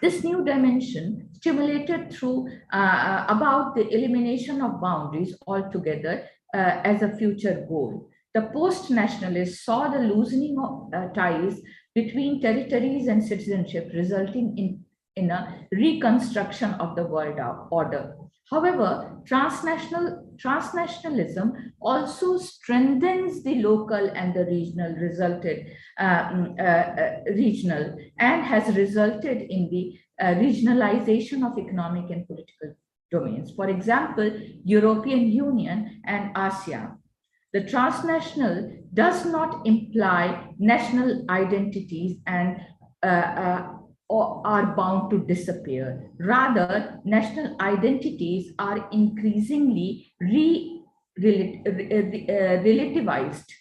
This new dimension, stimulated through about the elimination of boundaries altogether as a future goal. The post-nationalists saw the loosening of ties between territories and citizenship, resulting in a reconstruction of the world order. However, transnationalism also strengthens the local and the regional and has resulted in the regionalization of economic and political domains. For example, European Union and ASEAN. The transnational does not imply national identities and are bound to disappear. Rather, national identities are increasingly relativized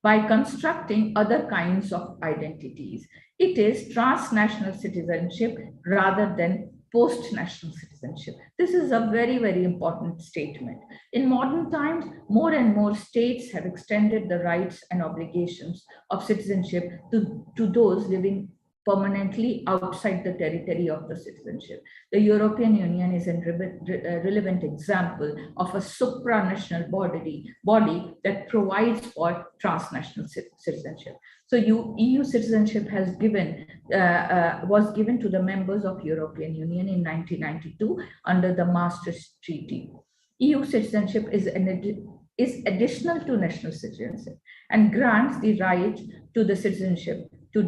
by constructing other kinds of identities. It is transnational citizenship rather than post-national citizenship. This is a very, very important statement. In modern times, more and more states have extended the rights and obligations of citizenship to those living permanently outside the territory of the citizenship. The European Union is a relevant example of a supranational body that provides for transnational citizenship. So EU citizenship has was given to the members of European Union in 1992 under the Maastricht Treaty. EU citizenship is additional to national citizenship and grants the right to the citizenship to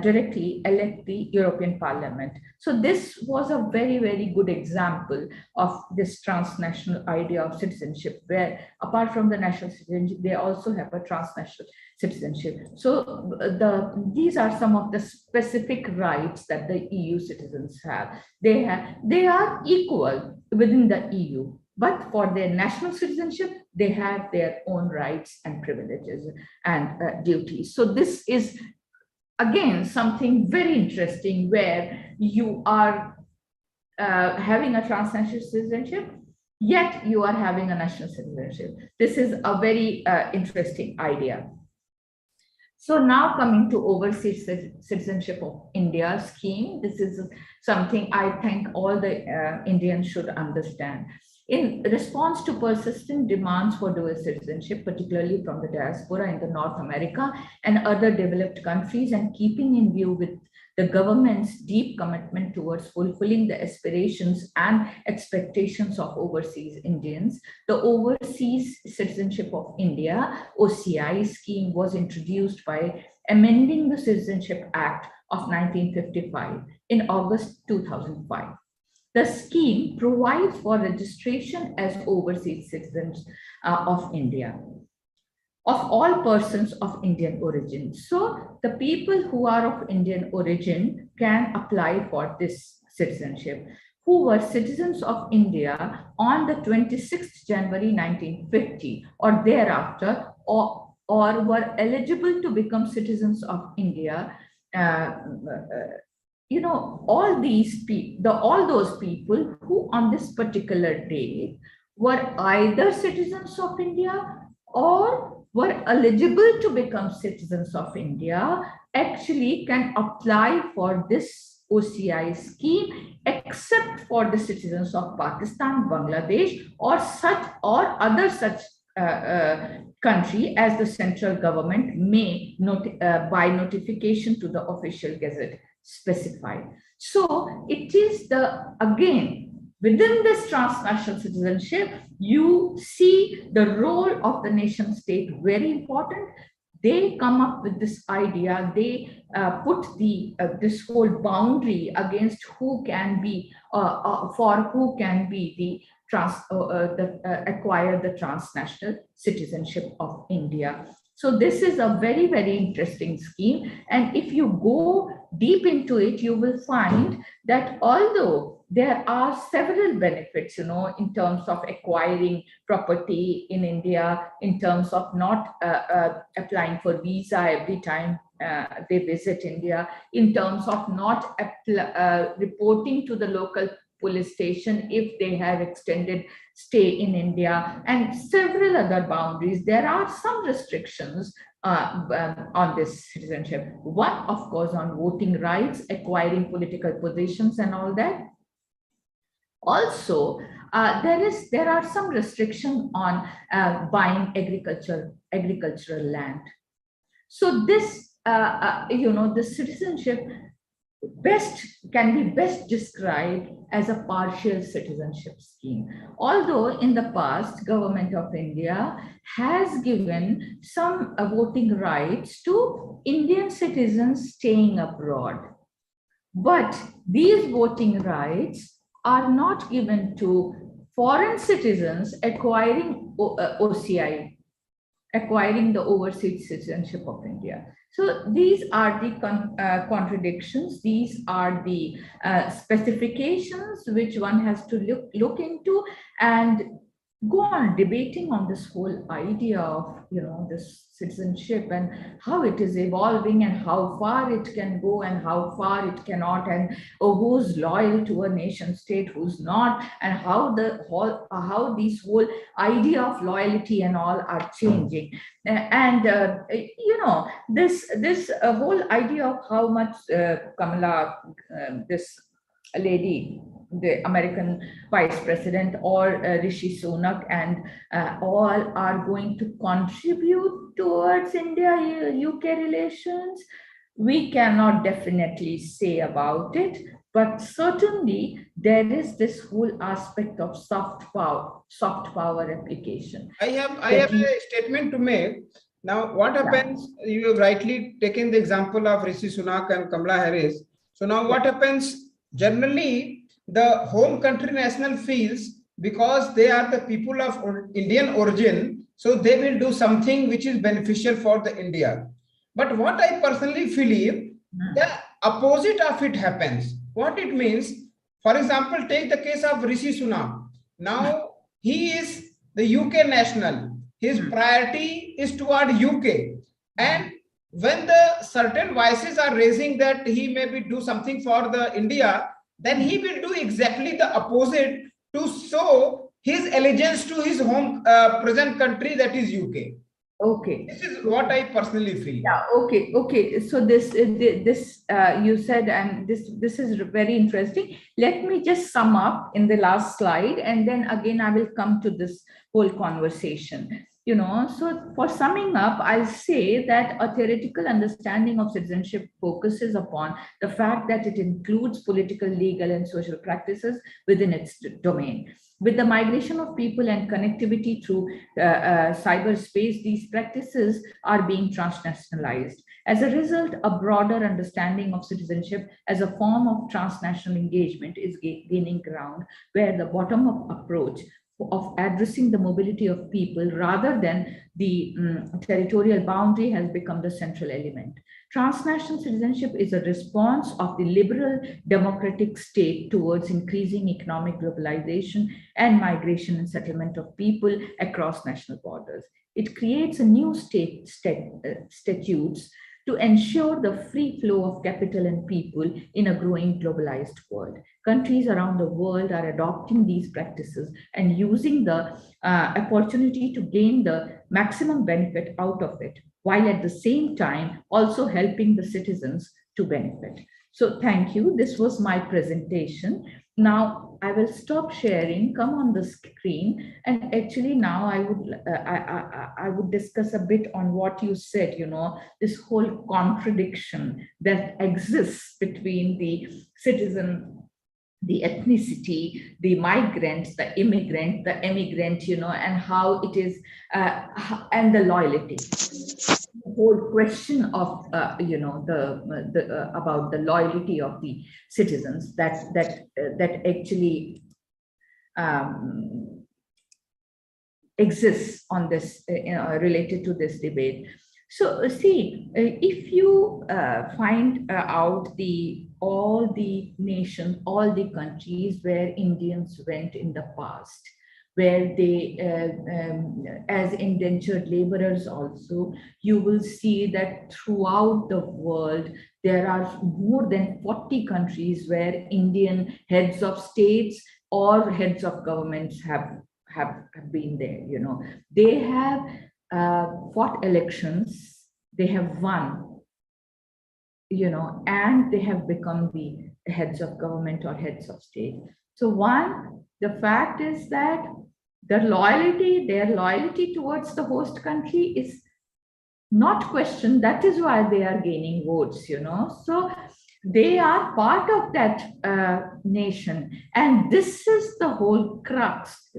directly elect the European Parliament. So this was a very, very good example of this transnational idea of citizenship, where apart from the national citizenship, they also have a transnational citizenship. So these are some of the specific rights that the EU citizens have. They are equal within the EU, but for their national citizenship, they have their own rights and privileges and duties. So this is, again, something very interesting, where you are having a transnational citizenship, yet you are having a national citizenship. This is a very interesting idea. So now coming to overseas citizenship of India scheme, this is something I think all the Indians should understand. In response to persistent demands for dual citizenship, particularly from the diaspora in the North America and other developed countries, and keeping in view with the government's deep commitment towards fulfilling the aspirations and expectations of overseas Indians, the Overseas Citizenship of India, OCI scheme, was introduced by amending the Citizenship Act of 1955 in August 2005. The scheme provides for registration as overseas citizens of India, of all persons of Indian origin. So the people who are of Indian origin can apply for this citizenship, who were citizens of India on the 26th January 1950 or thereafter, or were eligible to become citizens of India. All those people who on this particular day were either citizens of India or were eligible to become citizens of India actually can apply for this OCI scheme, except for the citizens of Pakistan, Bangladesh, or other such country as the central government may by notification to the official gazette specified. So it is within this transnational citizenship, you see the role of the nation state very important. They come up with this idea. They put this whole boundary against who can be acquire the transnational citizenship of India. So this is a very, very interesting scheme. And if you go deep into it, you will find that although there are several benefits, in terms of acquiring property in India, in terms of not applying for visa every time they visit India, in terms of not reporting to the local police station if they have extended stay in India, and several other boundaries. There are some restrictions on this citizenship. One, of course, on voting rights, acquiring political positions and all that. Also, there are some restrictions on buying agricultural land. So this, the citizenship can be best described as a partial citizenship scheme. Although in the past, Government of India has given some voting rights to Indian citizens staying abroad, but these voting rights are not given to foreign citizens acquiring OCI, acquiring the overseas citizenship of India. So these are the contradictions. These are the specifications which one has to look into. And go on debating on this whole idea of, this citizenship and how it is evolving and how far it can go and how far it cannot, and who's loyal to a nation state, who's not, and how how these whole idea of loyalty and all are changing. And this whole idea of how much Kamala, this lady, the American Vice President, or Rishi Sunak, and all are going to contribute towards India-UK relations, we cannot definitely say about it. But certainly there is this whole aspect of soft power application. I have a statement to make. Now, what happens? You have rightly taken the example of Rishi Sunak and Kamala Harris. So now what happens? Generally, the home country national feels, because they are the people of Indian origin, so they will do something which is beneficial for the India. But what I personally believe, the opposite of it happens. What it means, for example, take the case of Rishi Sunak. Now, he is the UK national. His priority is toward UK. And when the certain voices are raising that he maybe do something for the India, then he will do exactly the opposite to show his allegiance to his home present country, that is UK. Okay. This is what I personally feel. Yeah. Okay. Okay. So this you said, and this is very interesting. Let me just sum up in the last slide, and then again I will come to this whole conversation. So for summing up, I'll say that a theoretical understanding of citizenship focuses upon the fact that it includes political, legal, and social practices within its domain. With the migration of people and connectivity through cyberspace, these practices are being transnationalized. As a result, a broader understanding of citizenship as a form of transnational engagement is gaining ground, where the bottom-up approach of addressing the mobility of people rather than the territorial boundary has become the central element. Transnational citizenship is a response of the liberal democratic state towards increasing economic globalization and migration and settlement of people across national borders. It creates a new statutes to ensure the free flow of capital and people in a growing globalized world. Countries around the world are adopting these practices and using the opportunity to gain the maximum benefit out of it, while at the same time also helping the citizens to benefit. So thank you. This was my presentation. Now I will stop sharing, come on the screen, and actually now I would discuss a bit on what you said, this whole contradiction that exists between the citizen, the ethnicity, the migrant, the immigrant, the emigrant, and how it is, and the loyalty. The whole question of, about the loyalty of the citizens that actually exists on this, related to this debate. So see, if you find out all the nations, all the countries where Indians went in the past, where they, as indentured laborers also, you will see that throughout the world, there are more than 40 countries where Indian heads of states or heads of governments have been there. They have fought elections, they have won, and they have become the heads of government or heads of state. So one, the fact is that their loyalty towards the host country is not questioned. That is why they are gaining votes, So they are part of that nation. And this is the whole crux,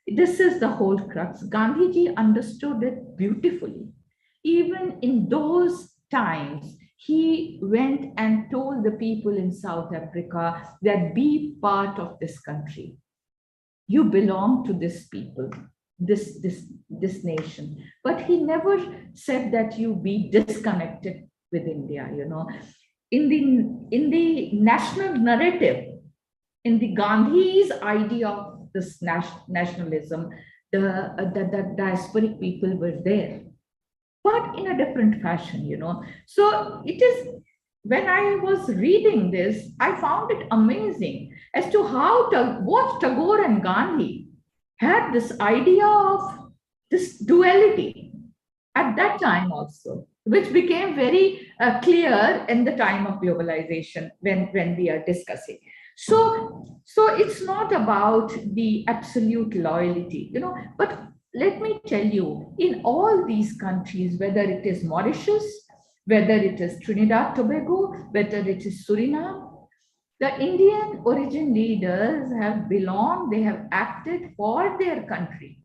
This is the whole crux. Gandhiji understood it beautifully. Even in those times, he went and told the people in South Africa that be part of this country. You belong to this people, this nation. But he never said that you be disconnected with India, In the national narrative, in the Gandhi's idea of this nationalism, the diasporic people were there, but in a different fashion, you know. So it is, when I was reading this, I found it amazing as to how both Tagore and Gandhi had this idea of this duality at that time also, which became very clear in the time of globalization when we are discussing. So it's not about the absolute loyalty, you know, but let me tell you, in all these countries, whether it is Mauritius, whether it is Trinidad, Tobago, whether it is Suriname, the Indian origin leaders have belonged, they have acted for their country,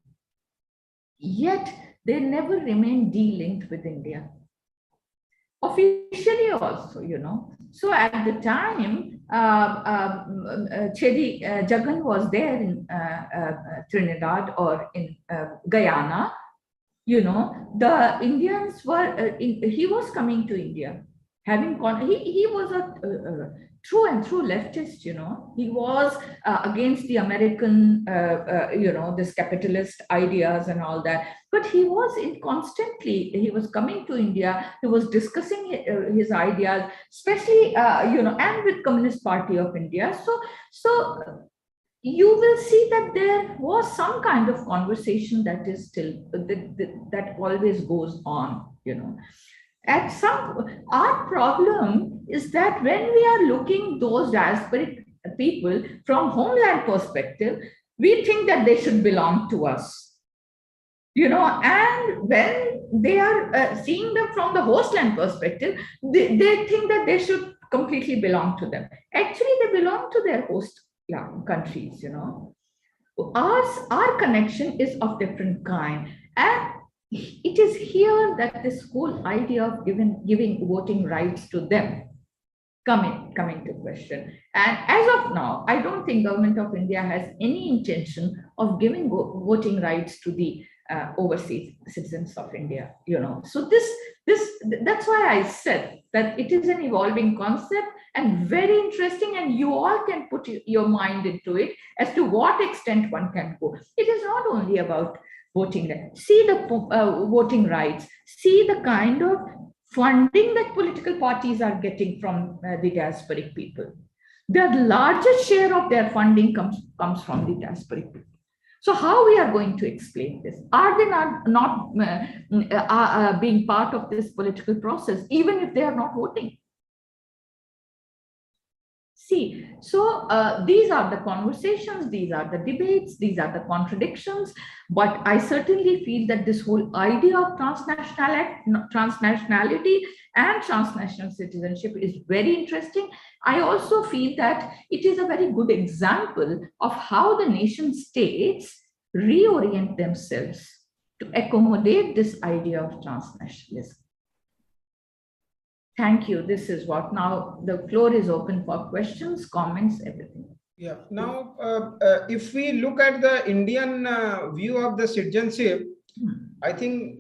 yet they never remain de-linked with India. Officially also, you know. So at the time, Chedi Jagan was there in Trinidad or in Guyana, you know, the Indians were, he was coming to India, having he was a true and true leftist, you know. He was against the American, you know, this capitalist ideas and all that. But he was constantly, he was coming to India, he was discussing his ideas, especially, you know, and with Communist Party of India. So you will see that there was some kind of conversation that is still, that always goes on, you know. Our problem is that when we are looking those diasporic people from homeland perspective, we think that they should belong to us, you know, and when they are seeing them from the hostland perspective, they think that they should completely belong to them. Actually, they belong to their host countries, you know. Our connection is of different kind, and it is here that this whole idea of giving voting rights to them coming to question. And as of now, I don't think Government of India has any intention of giving voting rights to the overseas citizens of India, you know. So that's why I said that it is an evolving concept and very interesting, and you all can put your mind into it as to what extent one can go. It is not only about voting, see the voting rights, see the kind of funding that political parties are getting from the diasporic people. The largest share of their funding comes from the diasporic people. So how we are going to explain this? Are they not being part of this political process, even if they are not voting? See, so these are the conversations, these are the debates, these are the contradictions, but I certainly feel that this whole idea of transnationality and transnational citizenship is very interesting. I also feel that it is a very good example of how the nation states reorient themselves to accommodate this idea of transnationalism. Thank you. This is what now the floor is open for questions, comments, everything. Yeah. Now, if we look at the Indian view of the citizenship, I think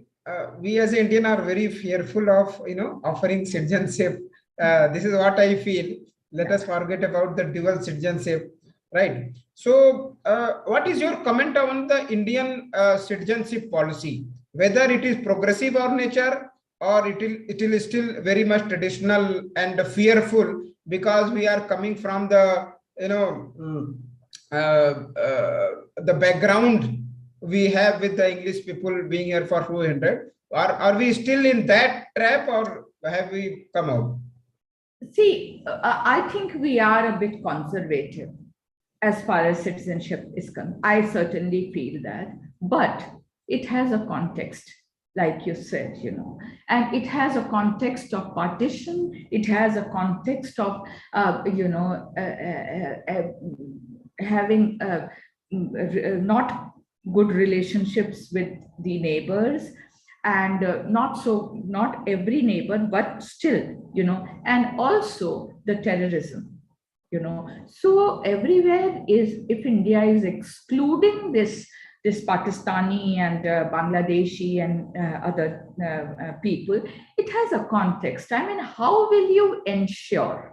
we as Indian are very fearful of, you know, offering citizenship. This is what I feel. Let us forget about the dual citizenship, right? So, what is your comment on the Indian citizenship policy? Whether it is progressive or nature, or it will still very much traditional and fearful, because we are coming from the, you know, the background we have with the English people being here for 200. Are we still in that trap, or have we come out? See, I think we are a bit conservative as far as citizenship is concerned. I certainly feel that, but it has a context, like you said, you know, and it has a context of partition. It has a context of, you know, having not good relationships with the neighbors, and not every neighbor, but still, you know, and also the terrorism, you know. So everywhere is, if India is excluding this Pakistani and Bangladeshi and other people, it has a context. I mean, how will you ensure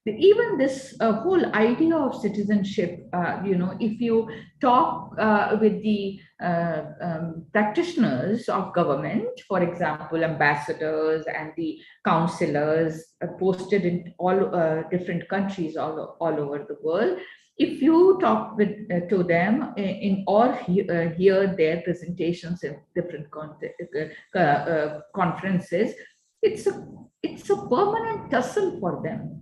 even this whole idea of citizenship, if you talk with the practitioners of government, for example, ambassadors and the councillors posted in all different countries all over the world, if you talk to them or hear their presentations in different conferences, it's a permanent tussle for them,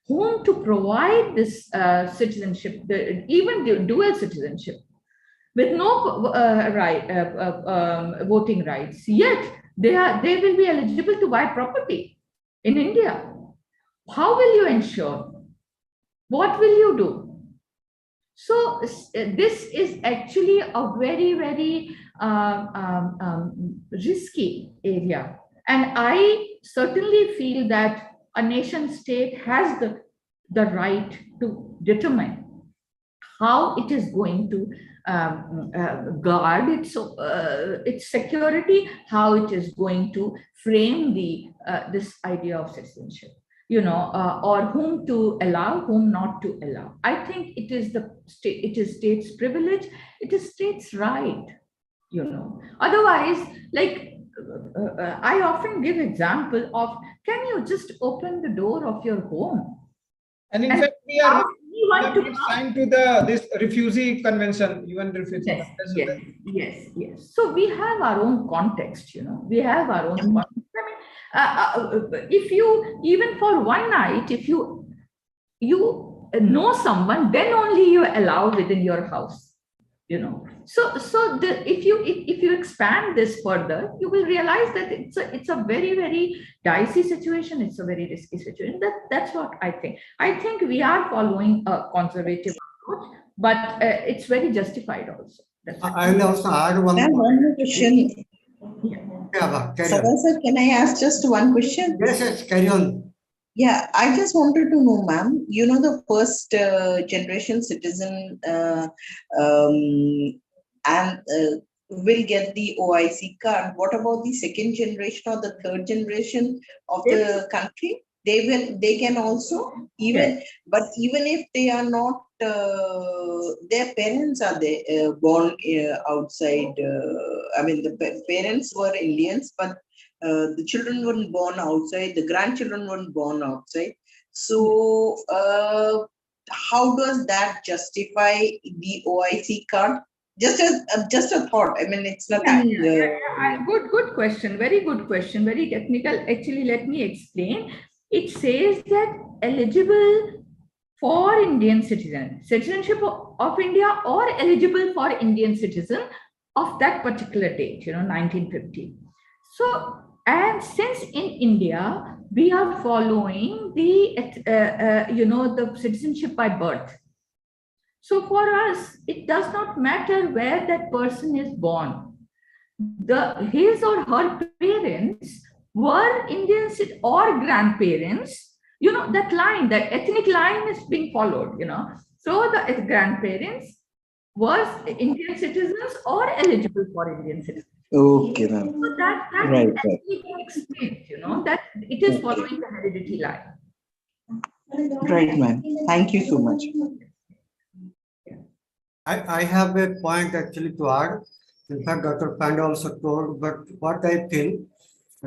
whom to provide this citizenship, even the dual citizenship, with no voting rights. Yet they will be eligible to buy property in India. How will you ensure? What will you do? So this is actually a very, very risky area. And I certainly feel that a nation state has the right to determine how it is going to guard its security, how it is going to frame this idea of citizenship, or whom to allow, whom not to allow. I think it is state's privilege, it is state's right, Otherwise, like, I often give example of, can you just open the door of your home? And in fact, we are signed to this refugee convention, UN refugee convention. Yes. So we have our own context, we have our own context. I mean, if you, even for one night, if you know someone, then only you allow within your house. If you expand this further, you will realize that it's a very, very dicey situation. It's a very risky situation. That's what I think. I think we are following a conservative approach, but it's very justified also. I will also add one more question. Yeah, Sir, can I ask just one question? Yes, carry on. Yeah, I just wanted to know, ma'am, the first generation citizen will get the OIC card. What about the second generation or the third generation of the country? They can also, but even if they are not, their parents are born outside. I mean, the parents were Indians, but the children weren't born outside, the grandchildren weren't born outside. So how does that justify the OIC card? Just a thought. I mean, it's nothing. Good question. Very good question. Very technical. Actually, let me explain. It says that eligible for Indian citizenship of India, or eligible for Indian citizen of that particular date, 1950. So, and since in India, we are following the citizenship by birth. So for us, it does not matter where that person is born. His or her parents were Indian or grandparents, that line, that ethnic line is being followed, So the grandparents was Indian citizens or eligible for Indian citizens. Okay, ma'am. So that right. explains, that it is following the heredity line. Right, ma'am. Thank you so much. I have a point actually to add. In fact, Dr. Pandey also told, but what I feel,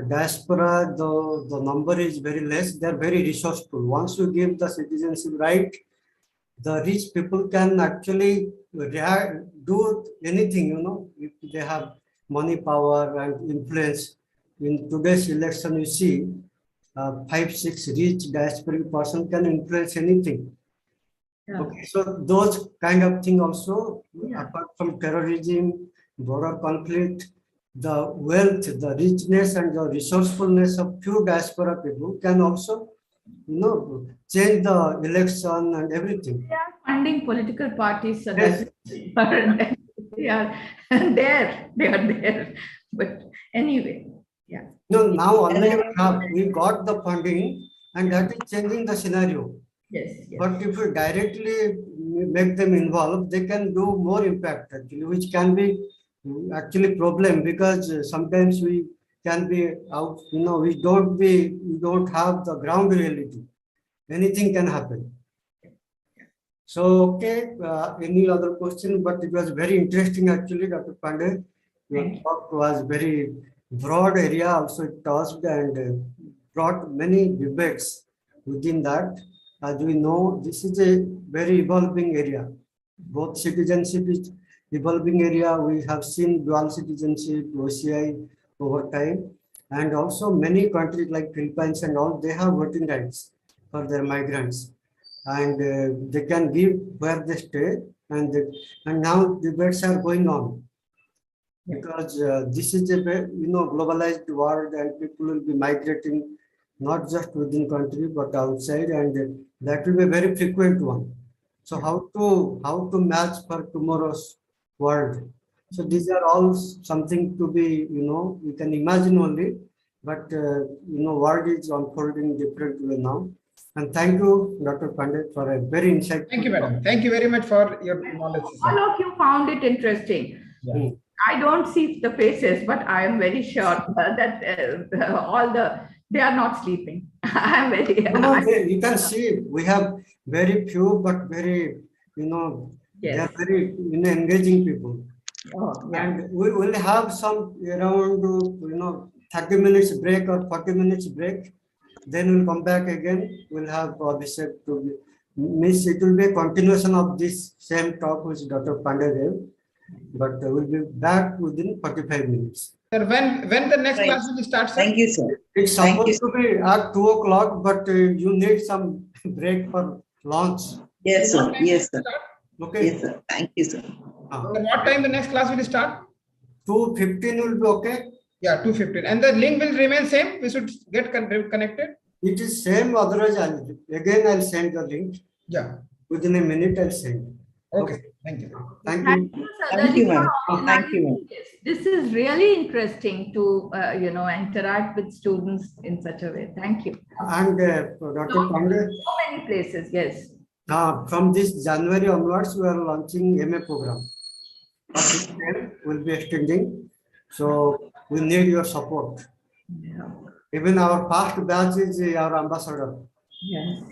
diaspora, the number is very less. They're very resourceful. Once you give the citizenship right, the rich people can actually do anything, if they have money, power, and influence. In today's election, you see 5-6 rich diasporic person can influence anything. Yeah. Okay, so those kind of things also, apart from terrorism, border conflict, the wealth, the richness, and the resourcefulness of few diaspora people can also, change the election and everything. They are funding political parties, so yes. They are there. But anyway, yeah. Now already we got the funding, and that is changing the scenario. Yes. But if you directly make them involved, they can do more impact actually, which can be actually problem, because sometimes we can be out, we don't have the ground reality. anything can happen. So, okay, any other question? But it was very interesting actually, Dr. Pandey. Your talk was very broad area, also it touched and brought many debates within that. As we know, this is a very evolving area. Both citizenship is evolving area. We have seen dual citizenship, OCI over time. And also many countries like Philippines and all, they have voting rights for their migrants. And they can give where they stay, and now debates are going on because this is a globalized world, and people will be migrating not just within country but outside, and that will be a very frequent one. So how to match for tomorrow's world? So these are all something to be you can imagine only, but world is unfolding different way now. And thank you, Dr. Pandey, for a very insightful. Thank you, madam. Thank you very much for your knowledge. All of you found it interesting. Yeah. I don't see the faces, but I am very sure that they are not sleeping. I am very. You can see we have very few, but very they are very engaging people. Oh, yeah. And we will have some around 30 minutes break or 40 minutes break. Then we'll come back again. We'll have Abhishek to miss. It will be a continuation of this same talk which Dr. Pandey gave, but we'll be back within 45 minutes. Sir, when the next class will start, sir? Thank you, sir. It's supposed to be at 2 o'clock, but you need some break for lunch. Yes, sir. Yes, sir. Okay. Yes, sir. Thank you, sir. At what time the next class will start? 2:15 will be okay. Yeah, 2:15. And the link will remain same. We should get connected. It is same. Otherwise, I'll send the link. Yeah. Within a minute, I'll send. Okay. Thank you. Thank Thank you. you, sir. Thank you, ma'am. Thank you, ma'am. This is really interesting to interact with students in such a way. Thank you. And Dr. Pandey, So many places, yes. from this January onwards, we are launching MA program. But this time we'll be extending. So we need your support. Yeah. Even our past batch is our ambassador. Yes.